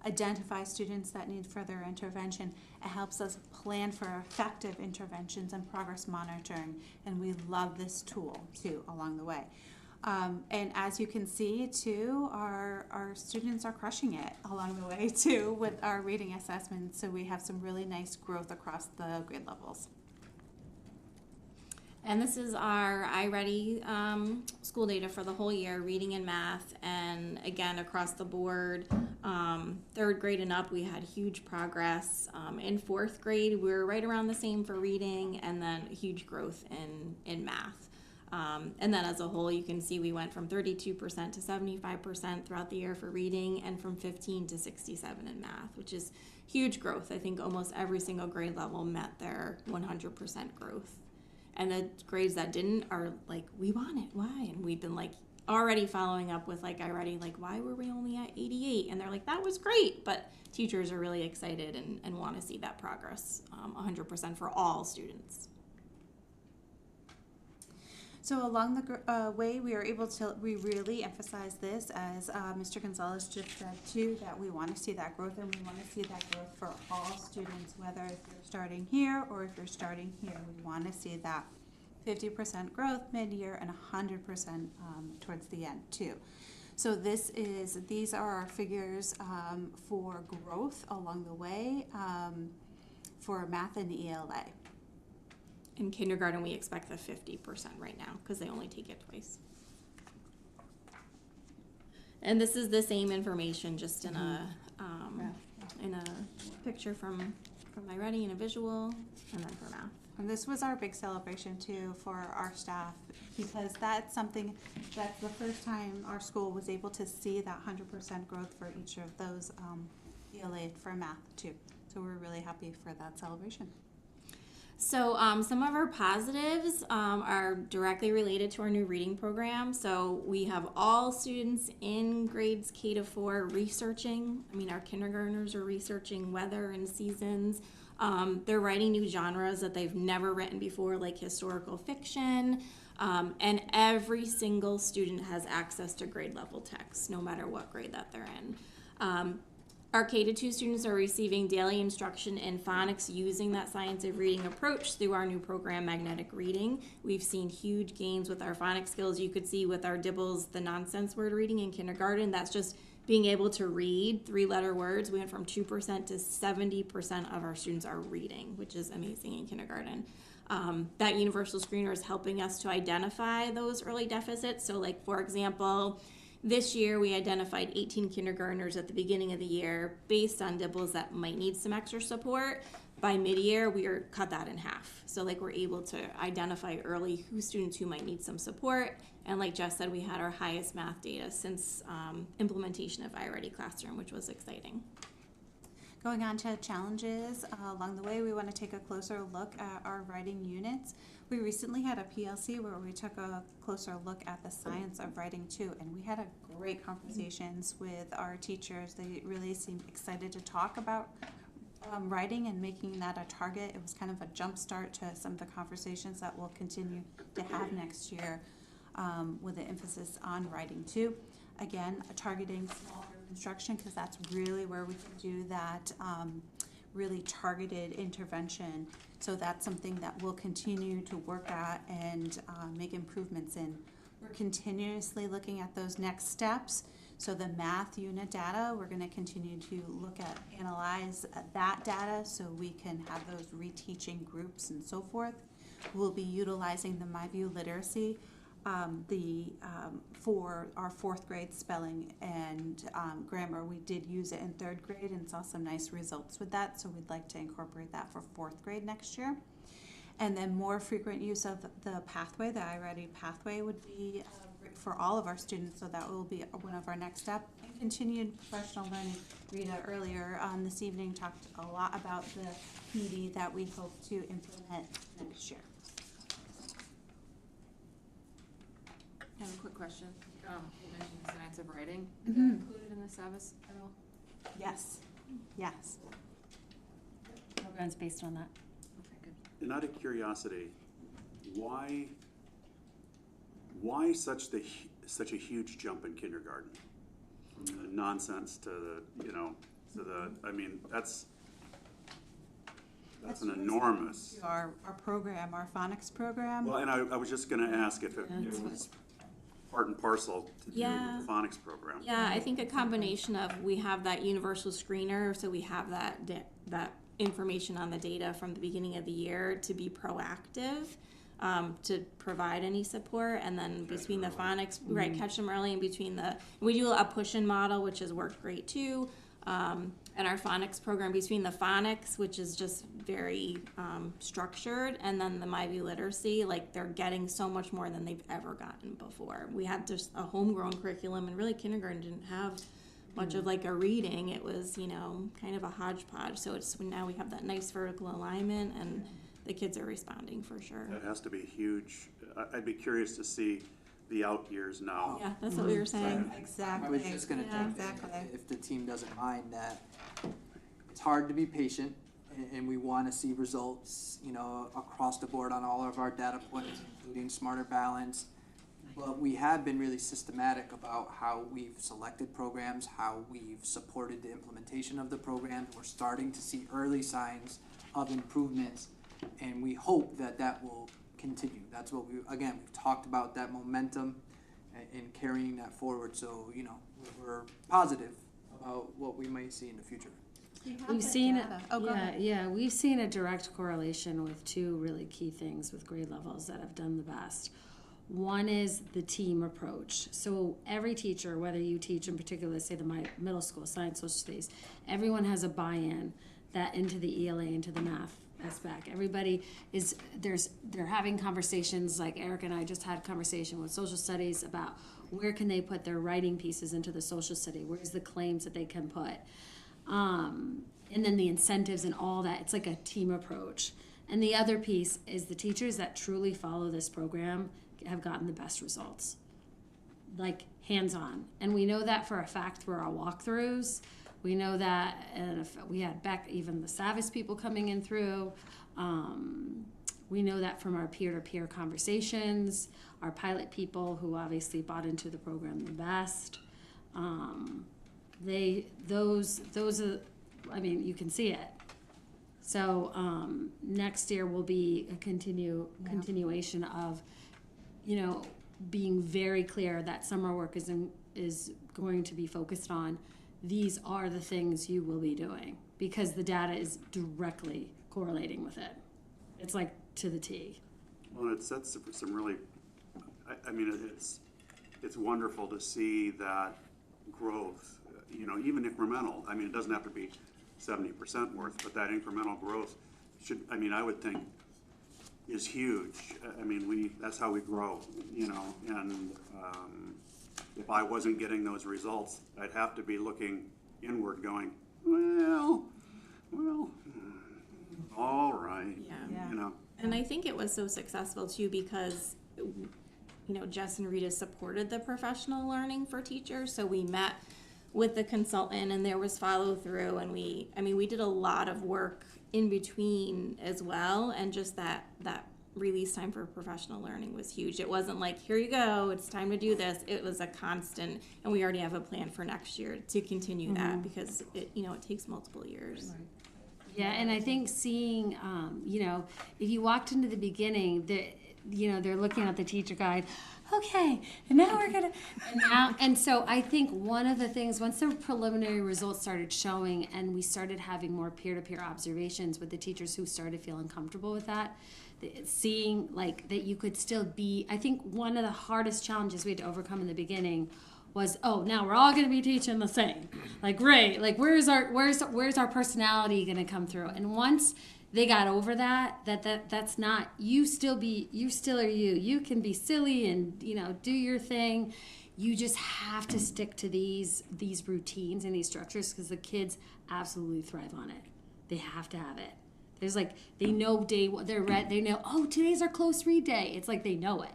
identify students that need further intervention. It helps us plan for effective interventions and progress monitoring, and we love this tool too along the way. And as you can see too, our students are crushing it along the way too with our reading assessments, so we have some really nice growth across the grade levels. And this is our iReady school data for the whole year, reading and math, and again across the board. Third grade and up, we had huge progress. In fourth grade, we were right around the same for reading, and then huge growth in math. And then as a whole, you can see we went from 32% to 75% throughout the year for reading, and from 15 to 67 in math, which is huge growth. I think almost every single grade level met their 100% growth. And the grades that didn't are like, we want it, why? And we've been like already following up with like iReady, like why were we only at 88? And they're like, that was great. But teachers are really excited and want to see that progress 100% for all students. So along the way, we really emphasize this, as Mr. Gonzalez just said too, that we want to see that growth, and we want to see that growth for all students, whether if you're starting here or if you're starting here. We want to see that 50% growth mid-year and 100% towards the end too. So these are our figures for growth along the way for math and ELA. In kindergarten, we expect the 50% right now because they only take it twice. And this is the same information, just in a picture from iReady and a visual, and then for math. And this was our big celebration too for our staff, because that's the first time our school was able to see that 100% growth for each of those ELA for math too. So we're really happy for that celebration. So some of our positives are directly related to our new reading program. So we have all students in grades K to 4 researching. I mean, our kindergartners are researching weather and seasons. They're writing new genres that they've never written before, like historical fiction. And every single student has access to grade level text, no matter what grade that they're in. Our K-2 students are receiving daily instruction in phonics using that science of reading approach through our new program, Magnetic Reading. We've seen huge gains with our phonics skills. You could see with our DIBELS, the nonsense word reading in kindergarten, that's just being able to read 3-letter words. We went from 2% to 70% of our students are reading, which is amazing in kindergarten. That universal screener is helping us to identify those early deficits. So like, for example, This year, we identified 18 kindergartners at the beginning of the year based on dibbles that might need some extra support. By mid-year, cut that in half. So like we're able to identify early who students who might need some support. And like Jess said, we had our highest math data since implementation of iReady Classroom, which was exciting. Going on to challenges, along the way we want to take a closer look at our writing units. We recently had a PLC where we took a closer look at the science of writing too, and we had a great conversations with our teachers. They really seemed excited to talk about writing and making that a target. It was kind of a jump start to some of the conversations that we'll continue to have next year with an emphasis on writing too. Again, targeting small group instruction, because that's really where we can do that really targeted intervention. So that's something that we'll continue to work at and make improvements in. We're continuously looking at those next steps. So the math unit data, we're going to continue to look at, analyze that data so we can have those reteaching groups and so forth. We'll be utilizing the MyView literacy for our 4th grade spelling and grammar. We did use it in 3rd grade and saw some nice results with that, so we'd like to incorporate that for 4th grade next year. And then more frequent use of the pathway, the iReady pathway would be for all of our students, so that will be one of our next steps. And continued professional learning. Rita earlier this evening talked a lot about the PD that we hope to implement next year. I have a quick question. You mentioned science of writing. Is that included in the SAVIS at all? Yes. Yes. Programs based on that. Okay, good. And out of curiosity, why such a huge jump in kindergarten? From the nonsense to the, I mean, that's an enormous. Our program, our phonics program. Well, and I was just gonna ask if it was part and parcel to do Yeah. with the phonics program. Yeah, I think a combination of, we have that universal screener, so we have that information on the data from the beginning of the year to be proactive, to provide any support, and then between the phonics, right, catch them early, and between we do a push-in model, which has worked great too, and our phonics program, between the phonics, which is just very structured, and then the MyView literacy, like they're getting so much more than they've ever gotten before. We had just a homegrown curriculum, and really kindergarten didn't have much of like a reading. It was, kind of a hodgepodge. So now we have that nice vertical alignment, and the kids are responding for sure. That has to be huge. I'd be curious to see the out years now. Yeah, that's what we were saying. Exactly. I was just gonna jump in, if the team doesn't mind, that it's hard to be patient, and we wanna see results, across the board on all of our data points, including Smarter Balance. But we have been really systematic about how we've selected programs, how we've supported the implementation of the programs. We're starting to see early signs of improvements, and we hope that will continue. That's what we've talked about, that momentum and carrying that forward. So, we're positive about what we might see in the future. We've seen we've seen a direct correlation with 2 really key things with grade levels that have done the best. One is the team approach. So every teacher, whether you teach in particular, say my middle school science, social studies, everyone has a buy-in into the ELA, into the math aspect. Everybody they're having conversations, like Eric and I just had a conversation with social studies about where can they put their writing pieces into the social study, where's the claims that they can put, and then the incentives and all that. It's like a team approach. And the other piece is the teachers that truly follow this program have gotten the best results, like hands-on. And we know that for a fact through our walkthroughs. We know that, and if we had even the SAVIS people coming in through. We know that from our peer-to-peer conversations, our pilot people who obviously bought into the program the best. Those are, you can see it. So next year will be a continuation of, being very clear that summer work is going to be focused on, these are the things you will be doing, because the data is directly correlating with it. It's like to the T. Well, it sets some really, it's wonderful to see that growth, you know, even incremental. I mean, it doesn't have to be 70% worth, but that incremental growth should, I mean, I would think is huge. I mean, that's how we grow, you know, and if I wasn't getting those results, I'd have to be looking inward going, well, all right, Yeah. you know. And I think it was so successful too because, you know, Jess and Rita supported the professional learning for teachers. So we met with the consultant and there was follow through, and we did a lot of work in between as well. And just that release time for professional learning was huge. It wasn't like, here you go, it's time to do this. It was a constant, and we already have a plan for next year to continue that because it takes multiple years. Right. Yeah, and I think seeing, you know, if you walked into the beginning, they're looking at the teacher guide, okay, and now we're gonna, and so I think one of the things, once the preliminary results started showing and we started having more peer-to-peer observations with the teachers who started feeling comfortable with that, seeing like that you could still be, I think one of the hardest challenges we had to overcome in the beginning was, oh, now we're all going to be teaching the same. Like, great, like where's our personality going to come through? And once they got over that's not, you still are you. You can be silly and, you know, do your thing. You just have to stick to these routines and these structures because the kids absolutely thrive on it. They have to have it. There's like, they know they know, oh, today's our close read day. It's like they know it.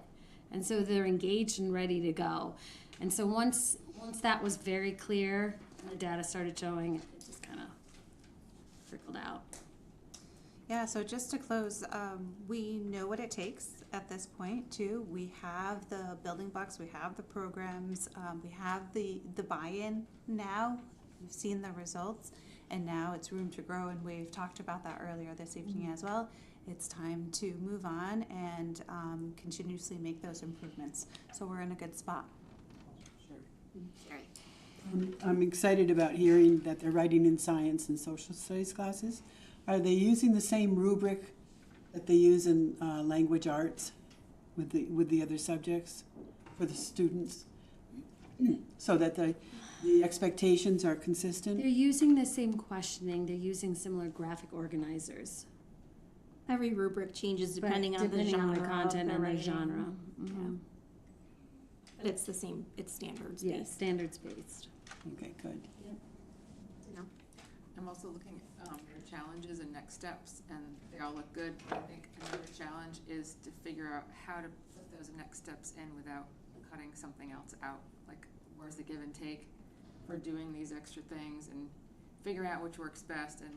And so they're engaged and ready to go. And so once that was very clear, and the data started showing, it just kind of trickled out. Yeah, so just to close, we know what it takes at this point too. We have the building blocks, we have the programs, we have the buy-in now. We've seen the results, and now it's room to grow, and we've talked about that earlier this evening as well. It's time to move on and continuously make those improvements. So we're in a good spot. I'm excited about hearing that they're writing in science and social studies classes. Are they using the same rubric that they use in language arts with the other subjects for the students, so that the expectations are consistent? They're using the same questioning. They're using similar graphic organizers. Every rubric changes depending on the genre, on the content of and the writing. genre. Yeah. But it's the same. It's standards based. Yeah, standards based. Okay, good. Yeah. I'm also looking at your challenges and next steps, and they all look good. I think another challenge is to figure out how to put those next steps in without cutting something else out. Like, where's the give and take for doing these extra things, and figuring out which works best, and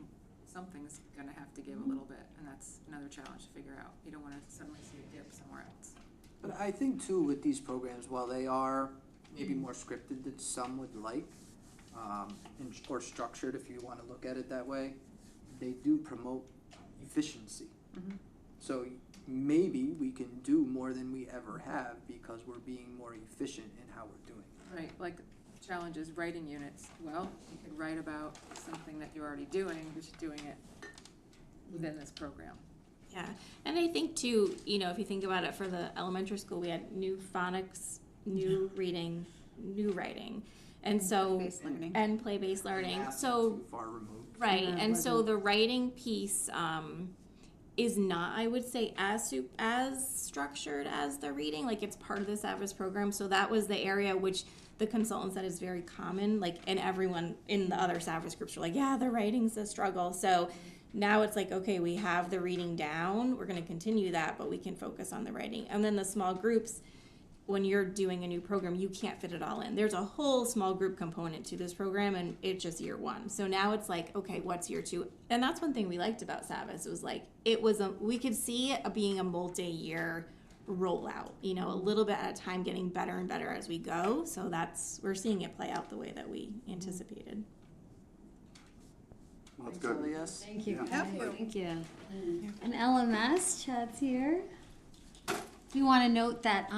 something's going to have to give a little bit, and that's another challenge to figure out. You don't want to suddenly see a dip somewhere else. But I think too with these programs, while they are maybe more scripted than some would like, or structured if you want to look at it that way, they do promote efficiency. So maybe we can do more than we ever have because we're being more efficient in how we're doing it. Right, like challenges, writing units. Well, you could write about something that you're already doing, but you're doing it within this program. Yeah, and I think too, you know, if you think about it, for the elementary school, we had new phonics, new reading, new writing, and so Play-based learning. and play-based learning. That's So not too far removed. right, Yeah, and so the writing piece is not, I would say, as structured as the reading. Like, it's part of the Savas program, so that was the area which the consultant said is very common. Like, and everyone in the other Savas groups were like, yeah, the writing's a struggle. So now it's like, okay, we have the reading down, we're going to continue that, but we can focus on the writing. And then the small groups, when you're doing a new program, you can't fit it all in. There's a whole small group component to this program, and it's just year one. So now it's like, okay, what's year two? And that's one thing we liked about Savas. It was like, we could see it being a multi-year rollout, you know, a little bit at a time, getting better and better as we go. So we're seeing it play out the way that we anticipated. Well, that's good. Yes. Thank you. Yeah. Thank you. And LMS, Chad's here. We want to note that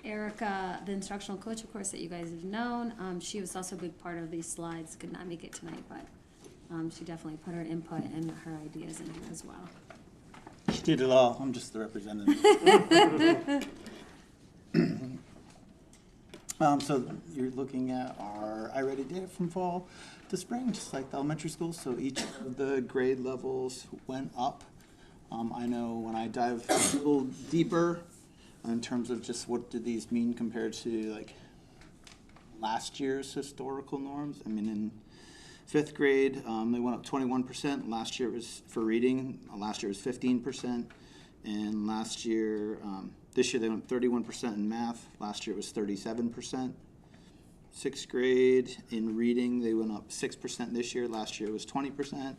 Erica, the instructional coach, of course, that you guys have known, she was also a big part of these slides. Could not make it tonight, but she definitely put her input and her ideas in here as well. She did it all. I'm just the representative. So you're looking at our iReady data from fall to spring, just like the elementary schools. So each of the grade levels went up. I know when I dive a little deeper in terms of just what do these mean compared to like last year's historical norms. I mean, in fifth grade, they went up 21%. Last year it was for reading. Last year was 15%. And last year, this year they went 31% in math. Last year it was 37%. Sixth grade in reading, they went up 6% this year. Last year it was 20%.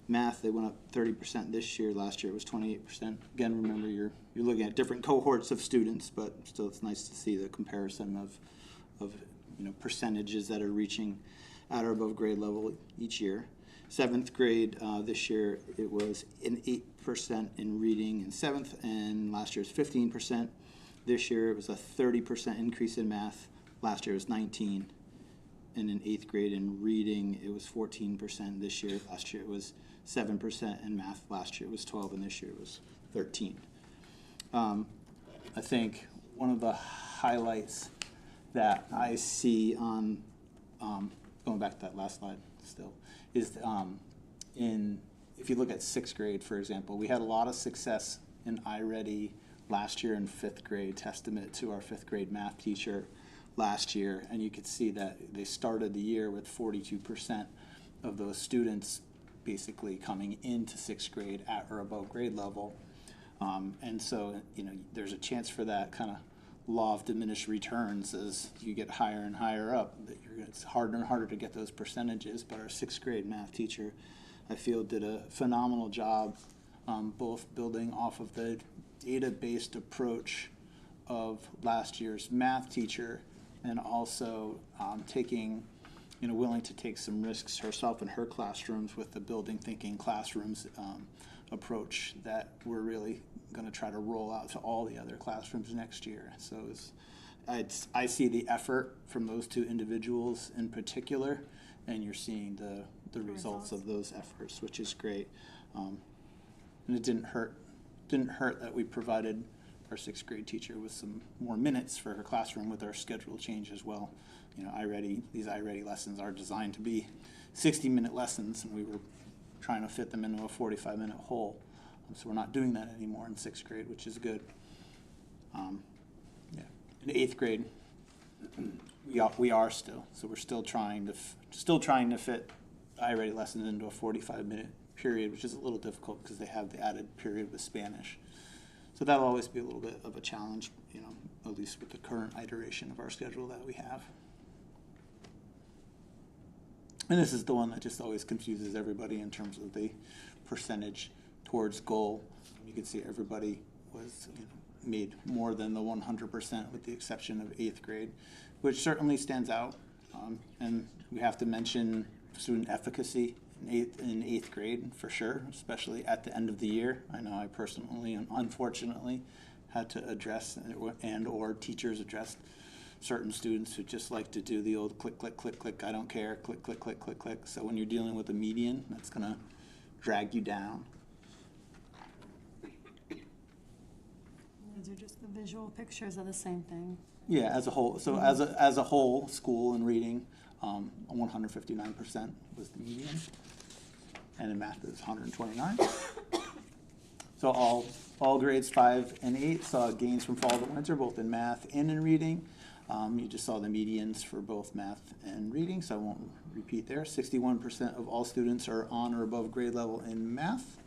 Math, they went up 30% this year. Last year it was 28%. Again, remember you're looking at different cohorts of students, but still it's nice to see the comparison of percentages that are reaching at or above grade level each year. Seventh grade this year it was an 8% in reading in seventh, and last year was 15%. This year it was a 30% increase in math. Last year was 19%. And in eighth grade in reading it was 14% this year. Last year it was 7% in math. Last year it was 12%, and this year it was 13%. I think one of the highlights that I see on going back to that last slide still is if you look at sixth grade, for example, we had a lot of success in iReady last year in fifth grade, testament to our fifth grade math teacher last year, and you could see that they started the year with 42% of those students basically coming into sixth grade at or above grade level. And so, there's a chance for that kind of law of diminished returns as you get higher and higher up. It's harder and harder to get those percentages, but our sixth grade math teacher, I feel, did a phenomenal job both building off of the data-based approach of last year's math teacher and also willing to take some risks herself in her classrooms with the building thinking classrooms approach that we're really going to try to roll out to all the other classrooms next year. So I see the effort from those two individuals in particular, and you're seeing the results of those efforts, which is great. And it didn't hurt that we provided our sixth grade teacher with some more minutes for her classroom with our schedule change as well. These iReady lessons are designed to be 60-minute lessons, and we were trying to fit them into a 45-minute hole. So we're not doing that anymore in sixth grade, which is good. In eighth grade, we are still. So we're still trying to fit iReady lessons into a 45-minute period, which is a little difficult because they have the added period with Spanish. So that'll always be a little bit of a challenge, at least with the current iteration of our schedule that we have. And this is the one that just always confuses everybody in terms of the percentage towards goal. You can see everybody was made more than the 100% with the exception of eighth grade, which certainly stands out. And we have to mention student efficacy in eighth grade for sure, especially at the end of the year. I know I personally and unfortunately had to address or teachers addressed certain students who just like to do the old click, click, click, click, I don't care, click, click, click, click, click. So when you're dealing with a median, that's going to drag you down. These are just the visual pictures of the same thing. Yeah, as a whole. So as a whole, school and reading, 159% was the median, and in math it was 129. So all grades 5 and 8 saw gains from fall to winter, both in math and in reading. You just saw the medians for both math and reading, so I won't repeat there. 61% of all students are on or above grade level in math,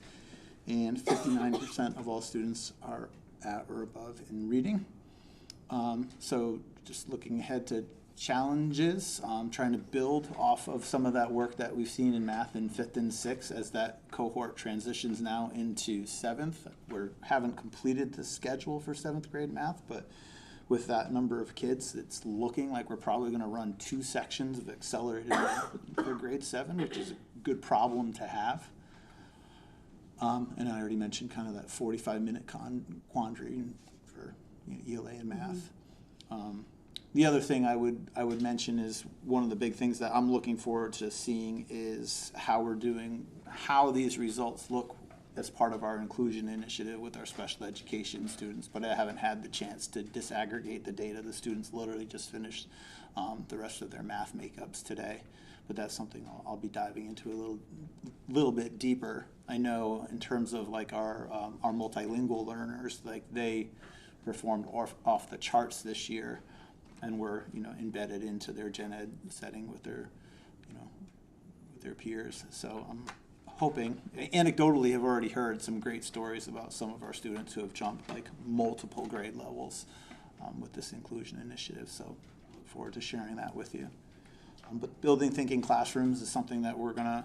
and 59% of all students are at or above in reading. So just looking ahead to challenges, trying to build off of some of that work that we've seen in math in 5th and 6th as that cohort transitions now into 7th. We haven't completed the schedule for 7th grade math, but with that number of kids, it's looking like we're probably going to run 2 sections of accelerated math for grade 7, which is a good problem to have. And I already mentioned kind of that 45-minute quandary for ELA and math. The other thing I would mention is one of the big things that I'm looking forward to seeing is how these results look as part of our inclusion initiative with our special education students, but I haven't had the chance to disaggregate the data. The students literally just finished the rest of their math makeups today, but that's something I'll be diving into a little bit deeper. I know in terms of like our multilingual learners, like they performed off the charts this year, and were embedded into their gen ed setting with their with their peers. So I'm hoping, anecdotally, have already heard some great stories about some of our students who have jumped like multiple grade levels with this inclusion initiative. So look forward to sharing that with you. But building thinking classrooms is something that we're going to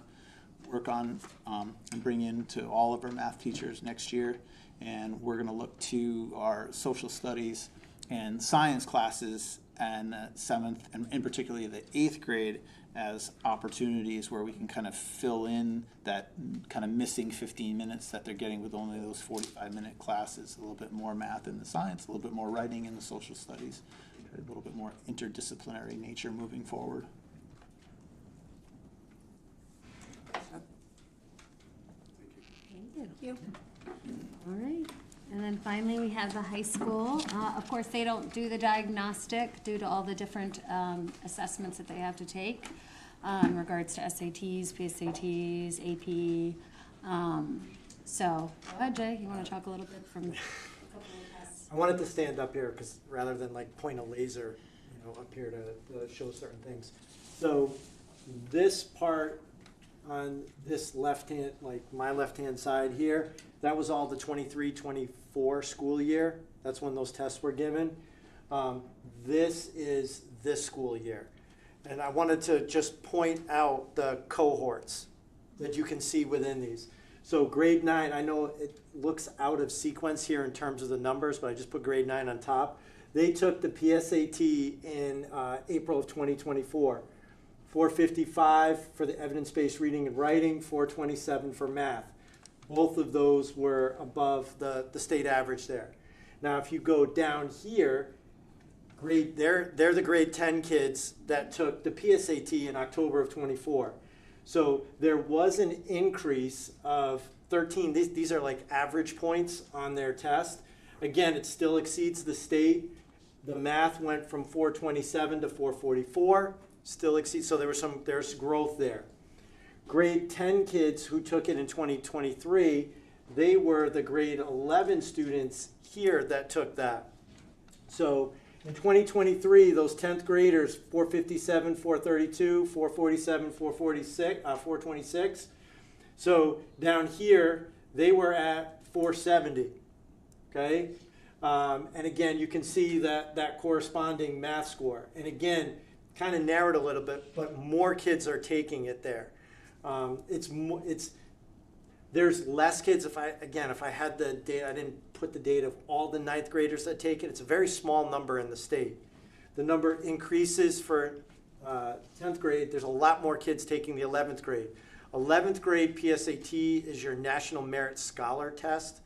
work on and bring into all of our math teachers next year. And we're going to look to our social studies and science classes and 7th and particularly the 8th grade as opportunities where we can kind of fill in that kind of missing 15 minutes that they're getting with only those 45-minute classes. A little bit more math in the science, a little bit more writing in the social studies, a little bit more interdisciplinary nature moving forward. Thank you. All right. And then finally, we have the high school. Of course, they don't do the diagnostic due to all the different assessments that they have to take in regards to SATs, PSATs, AP. So, go ahead, Jay. You want to talk a little bit from a couple of tests? I wanted to stand up here because rather than like point a laser, up here to show certain things. So, this part on this left hand, like my left hand side here, that was all the 23-24 school year. That's when those tests were given. This is this school year. And I wanted to just point out the cohorts that you can see within these. So grade 9, I know it looks out of sequence here in terms of the numbers, but I just put grade 9 on top. They took the PSAT in April of 2024. 455 for the evidence-based reading and writing, 427 for math. Both of those were above the state average there. Now, if you go down here, they're the grade 10 kids that took the PSAT in October of 24. So there was an increase of 13. These are like average points on their test. Again, it still exceeds the state. The math went from 427 to 444. Still exceeds, so there's growth there. Grade 10 kids who took it in 2023, they were the grade 11 students here that took that. So in 2023, those 10th graders, 457, 432, 447, 446, 426. So down here, they were at 470, okay? And again, you can see that corresponding math score. And again, kind of narrowed a little bit, but more kids are taking it there. There's less kids. If I had the data, I didn't put the data of all the 9th graders that take it. It's a very small number in the state. The number increases for 10th grade. There's a lot more kids taking the 11th grade. 11th grade PSAT is your National Merit Scholar Test.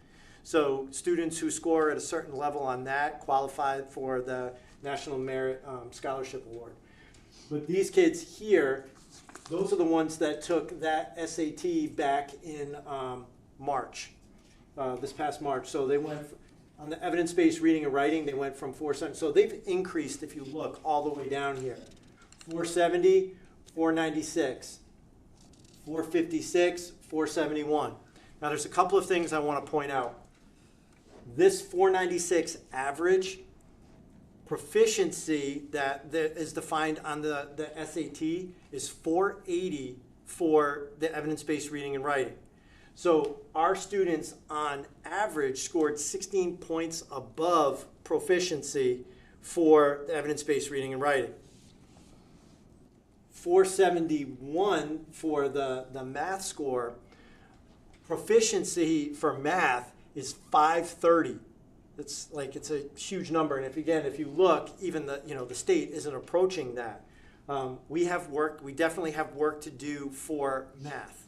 So students who score at a certain level on that qualify for the National Merit Scholarship Award. But these kids here, those are the ones that took that SAT back in March, this past March. So they went, on the evidence-based reading and writing, they went from 470. So they've increased, if you look, all the way down here. 470, 496, 456, 471. Now there's a couple of things I want to point out. This 496 average proficiency that is defined on the SAT is 480 for the evidence-based reading and writing. So our students on average scored 16 points above proficiency for the evidence-based reading and writing. 471 for the math score. Proficiency for math is 530. It's a huge number, and if you look, even the state isn't approaching that. We definitely have work to do for math.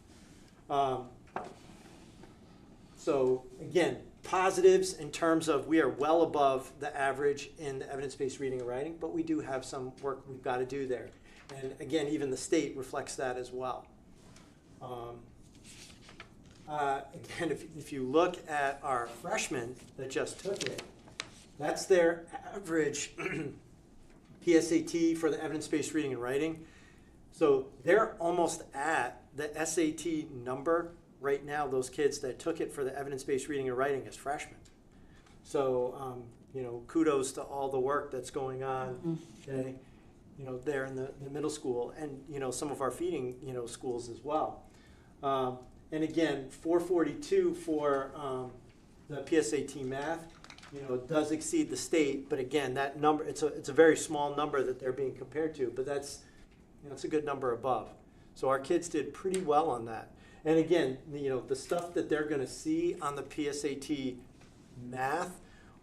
So again, positives in terms of we are well above the average in the evidence-based reading and writing, but we do have some work we've got to do there. And again, even the state reflects that as well. again, if you look at our freshmen that just took it, that's their average PSAT for the evidence-based reading and writing. So they're almost at the SAT number right now, those kids that took it for the evidence-based reading and writing as freshmen. So, you know, kudos to all the work that's going on, okay, you know, there in the middle school and, you know, some of our feeding, you know, schools as well. And again, 442 for the PSAT math, you know, does exceed the state, but again, that number, it's a very small number that they're being compared to, but that's, you know, it's a good number above. So our kids did pretty well on that. And again, you know, the stuff that they're going to see on the PSAT math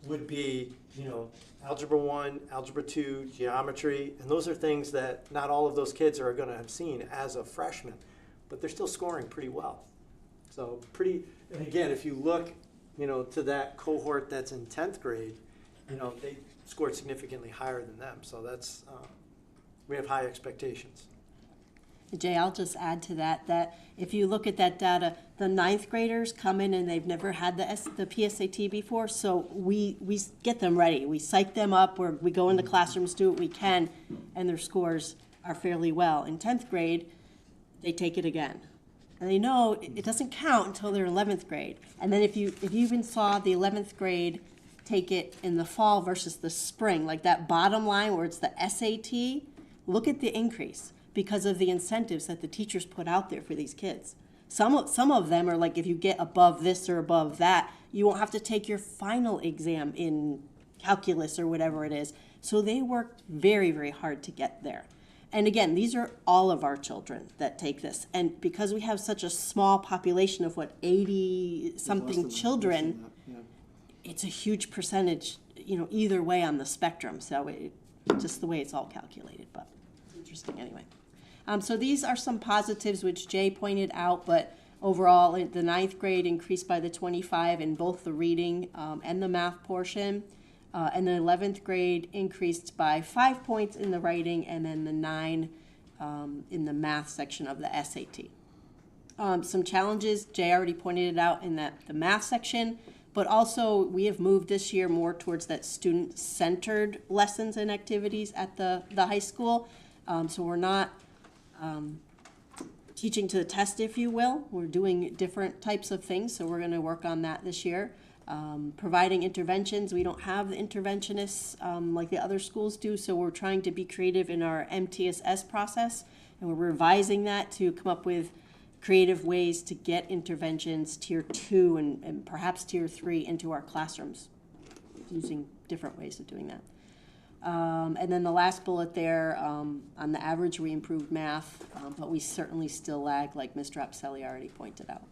would be, you know, Algebra 1, Algebra 2, geometry, and those are things that not all of those kids are going to have seen as a freshman, but they're still scoring pretty well. So pretty, and again, if you look, you know, to that cohort that's in 10th grade, you know, they scored significantly higher than them. So that's, we have high expectations. Jay, I'll just add to that, that if you look at that data, the 9th graders come in and they've never had the PSAT before, so we get them ready. We psych them up, we go into classrooms, do what we can, and their scores are fairly well. In 10th grade, they take it again. And they know it doesn't count until they're 11th grade. And then if you even saw the 11th grade take it in the fall versus the spring, like that bottom line where it's the SAT, look at the increase because of the incentives that the teachers put out there for these kids. Some of them are like, if you get above this or above that, you won't have to take your final exam in calculus or whatever it is. So they worked very, very hard to get there. And again, these are all of our children that take this. And because we have such a small population of 80-something children, it's a huge percentage, you know, either way on the spectrum. So just the way it's all calculated, but it's interesting anyway. So these are some positives which Jay pointed out, but overall the 9th grade increased by the 25 in both the reading and the math portion. And the 11th grade increased by 5 points in the writing and then the 9 in the math section of the SAT. Some challenges, Jay already pointed it out in the math section, but also we have moved this year more towards that student-centered lessons and activities at the high school. So we're not teaching to the test, if you will. We're doing different types of things, so we're going to work on that this year. Providing interventions. We don't have the interventionists like the other schools do, so we're trying to be creative in our MTSS process, and we're revising that to come up with creative ways to get interventions tier 2 and perhaps tier 3 into our classrooms, using different ways of doing that. And then the last bullet there, on the average we improved math, but we certainly still lag, like Ms. Dropselli already pointed out.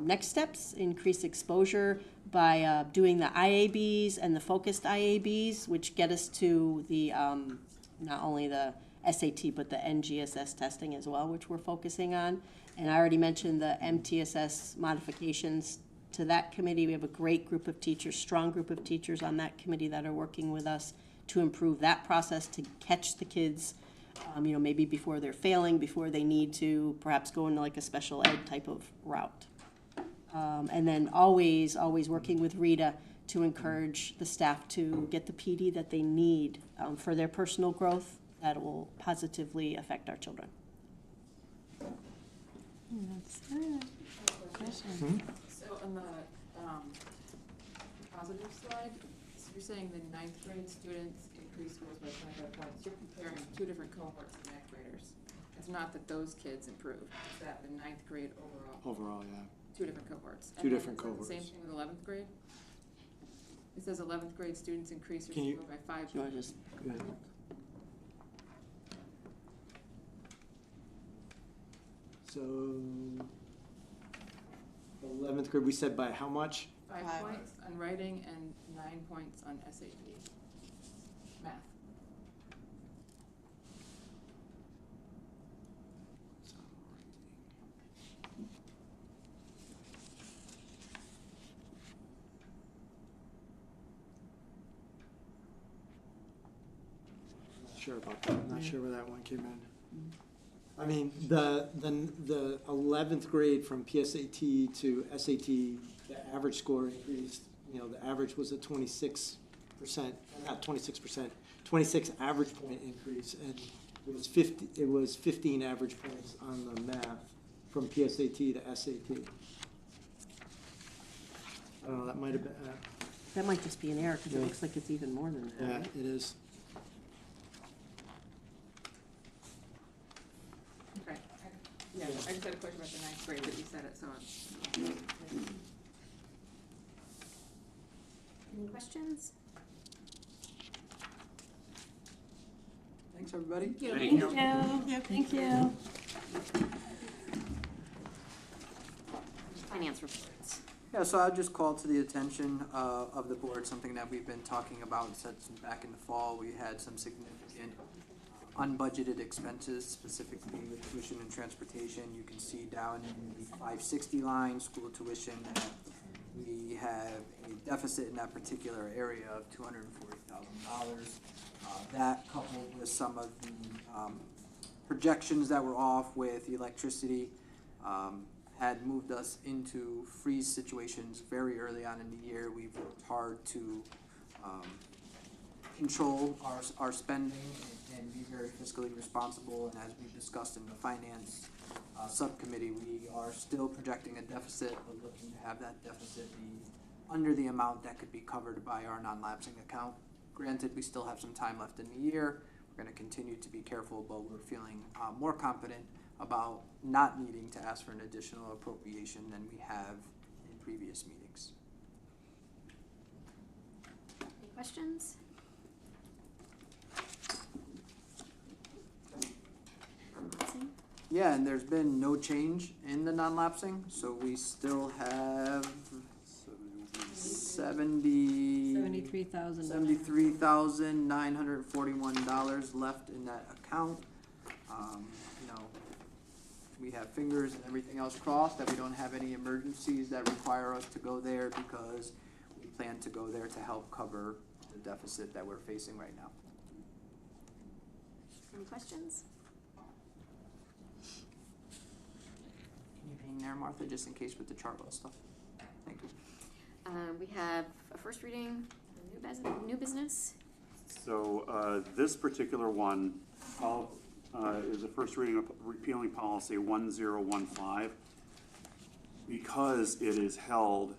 Next steps, increase exposure by doing the IABs and the focused IABs, which get us to the not only the SAT but the NGSS testing as well, which we're focusing on. And I already mentioned the MTSS modifications to that committee. We have a great group of teachers, strong group of teachers on that committee that are working with us to improve that process, to catch the kids, you know, maybe before they're failing, before they need to perhaps go into like a special ed type of route. And then always working with Rita to encourage the staff to get the PD that they need for their personal growth that will positively affect our children. That's it. Question. So on the positive slide, so you're saying the 9th grade students increased scores by 25 points. You're comparing 2 different cohorts of 9th graders. It's not that those kids improved. It's that the 9th grade overall. Overall, yeah. 2 different cohorts. Two different cohorts. The same thing with 11th grade? It says 11th grade students increase their score by 5 Do you want to points. just Go ahead. So, 11th grade, we said by how much? 5 points on writing and 9 points on SAT. Math. Not sure about that. I'm not sure where that one came in. I mean, the 11th grade from PSAT to SAT, the average score increased, you know, the average was a 26%, not 26%, 26 average point increase, and it was 15 average points on the math from PSAT to SAT. I don't know, that might have been, That might just be an error, because it Yeah. looks like it's even more than that. yeah, right? it is. Okay. Yeah, I just had a question about the ninth grade, but you said it, so it's. Any questions? Thanks, everybody. Thank you. Thank you. Thank you. Finance reports. Yeah, so I'll just call to the attention of the board, something that we've been talking about since back in the fall. We had some significant unbudgeted expenses, specifically with tuition and transportation. You can see down in the 560 line, school tuition, that we have a deficit in that particular area of $240,000. That coupled with some of the projections that were off with electricity had moved us into freeze situations very early on in the year. We've worked hard to control our spending and be very fiscally responsible. And as we discussed in the finance subcommittee, we are still projecting a deficit, but looking to have that deficit be under the amount that could be covered by our non-lapsing account. Granted, we still have some time left in the year. We're going to continue to be careful, but we're feeling more confident about not needing to ask for an additional appropriation than we have in previous meetings. Any questions? Yeah, and there's been no change in the non-lapsing, so we still have $73,941 left in that account. You know, we have fingers and everything else crossed that we don't have any emergencies that require us to go there, because we plan to go there to help cover the deficit that we're facing right now. Any questions? Can you hang there, Martha, just in case with the Chartwell stuff? Thank you. We have a first reading, new business. So this particular one is a first reading of repealing policy 1015, because it is held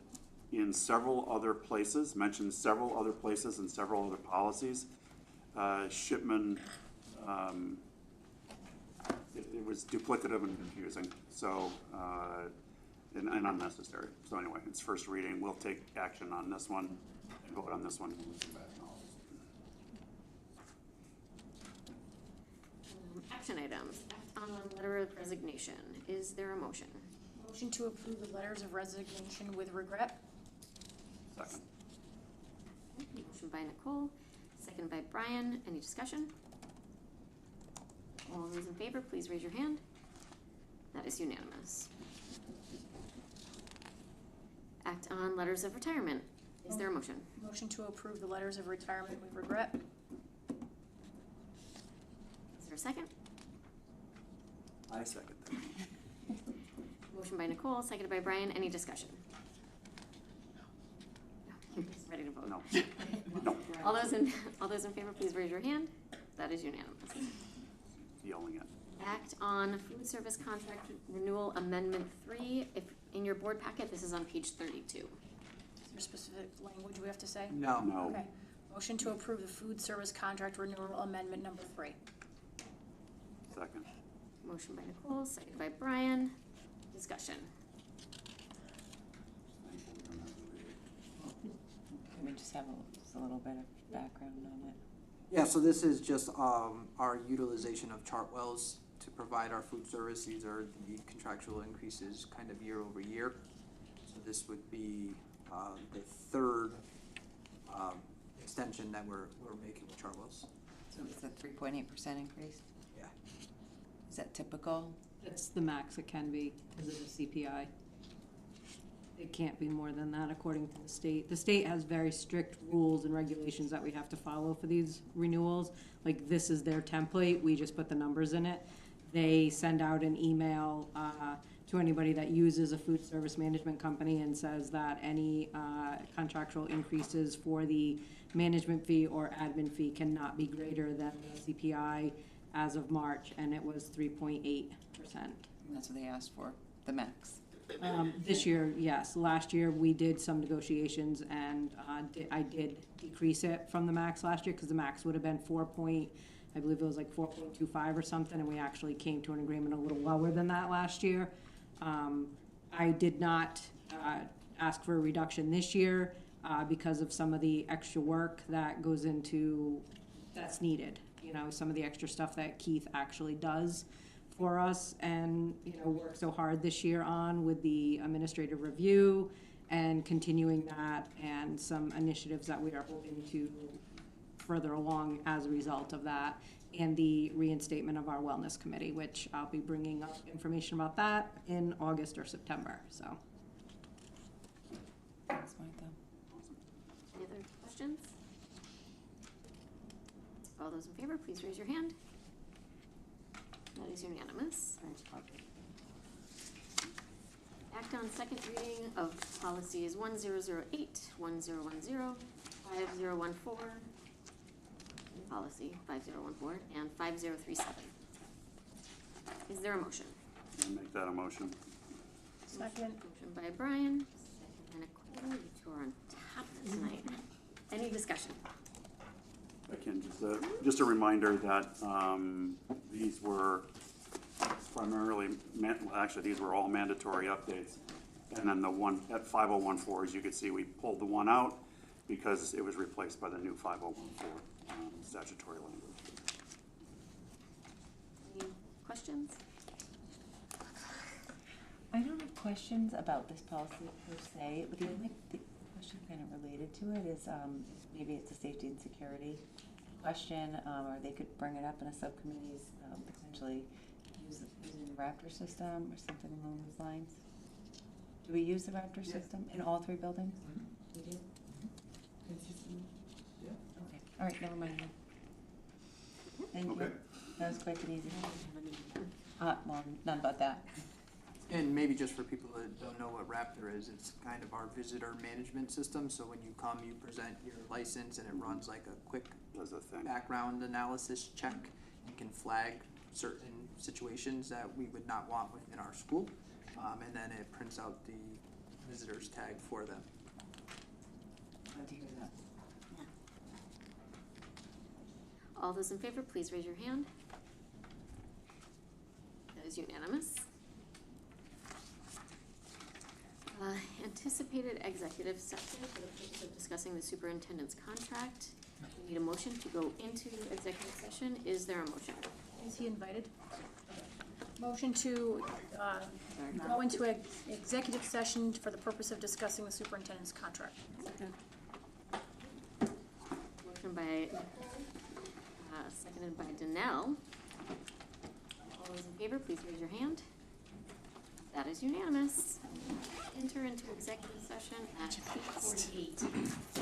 in several other places, mentioned several other places and several other policies. Shipman, it was duplicative and confusing, so and unnecessary. So anyway, it's first reading. We'll take action on this one and vote on this one. Action items. Act on a letter of resignation. Is there a motion? Motion to approve the letters of resignation with regret. Second. Motion by Nicole, second by Brian. Any discussion? All those in favor, please raise your hand. That is unanimous. Act on letters of retirement. Is there a motion? Motion to approve the letters of retirement with regret. Is there a second? I second that. Motion by Nicole, seconded by Brian. Any discussion? No. Ready to vote? No. No. All those in favor, please raise your hand. That is unanimous. Yelling at. Act on food service contract renewal amendment 3. If in your board packet, this is on page 32. Is there specific language we have to say? No. No. Okay. Motion to approve the food service contract renewal amendment number 3. Second. Motion by Nicole, seconded by Brian. Discussion. Can we just have a little bit of background on it? Yeah, so this is just our utilization of Chartwells to provide our food service. These are the contractual increases kind of year over year. So this would be the third extension that we're making with Chartwells. So it's a 3.8% increase? Yeah. Is that typical? That's the max it can be because of the CPI. It can't be more than that according to the state. The state has very strict rules and regulations that we have to follow for these renewals. Like, this is their template, we just put the numbers in it. they send out an email to anybody that uses a food service management company and says that any contractual increases for the management fee or admin fee cannot be greater than the CPI as of March, and it was 3.8%. That's what they asked for, the max. This year, yes. Last year, we did some negotiations, and I did decrease it from the max last year, because the max would have been I believe it was like 4.25 or something, and we actually came to an agreement a little lower than that last year. I did not ask for a reduction this year because of some of the extra work that goes into, that's needed. You know, some of the extra stuff that Keith actually does for us, and, you know, worked so hard this year on with the administrative review and continuing that, and some initiatives that we are hoping to further along as a result of that, and the reinstatement of our wellness committee, which I'll be bringing up information about that in August or September, so. Thanks, Martha. Any other questions? All those in favor, please raise your hand. That is unanimous. Act on second reading of policies 1008, 1010, 5014, policy 5014, and 5037. Is there a motion? I'll make that a motion. Second. Motion by Brian, second by Nicole. You two are on top tonight. Any discussion? Again, just a reminder that these were primarily, actually, these were all mandatory updates. And then the one at 5014, as you can see, we pulled the one out because it was replaced by the new 5014 statutory language. Any questions? I don't have questions about this policy per se, but the only question kind of related to it is maybe it's a safety and security question, or they could bring it up in a subcommittee's potentially using the Raptor system or something along those lines. Do we use the Raptor system in all three buildings? We do? Consistently? Yeah. Okay, all right, never mind. Thank you. That was quick and easy. Well, none about that. And maybe just for people that don't know what Raptor is, it's kind of our visitor management system. So when you come, you present your license, and it runs like a quick background analysis check. You can flag certain situations that we would not want within our school, and then it prints out the visitor's tag for them. Glad to hear that. All those in favor, please raise your hand. That is unanimous. Anticipated executive session for the purpose of discussing the superintendent's contract. We need a motion to go into executive session. Is there a motion? Is he invited? Motion to go into an executive session for the purpose of discussing the superintendent's contract. Motion by, seconded by Danelle. All those in favor, please raise your hand. That is unanimous. Enter into executive session at 8:48.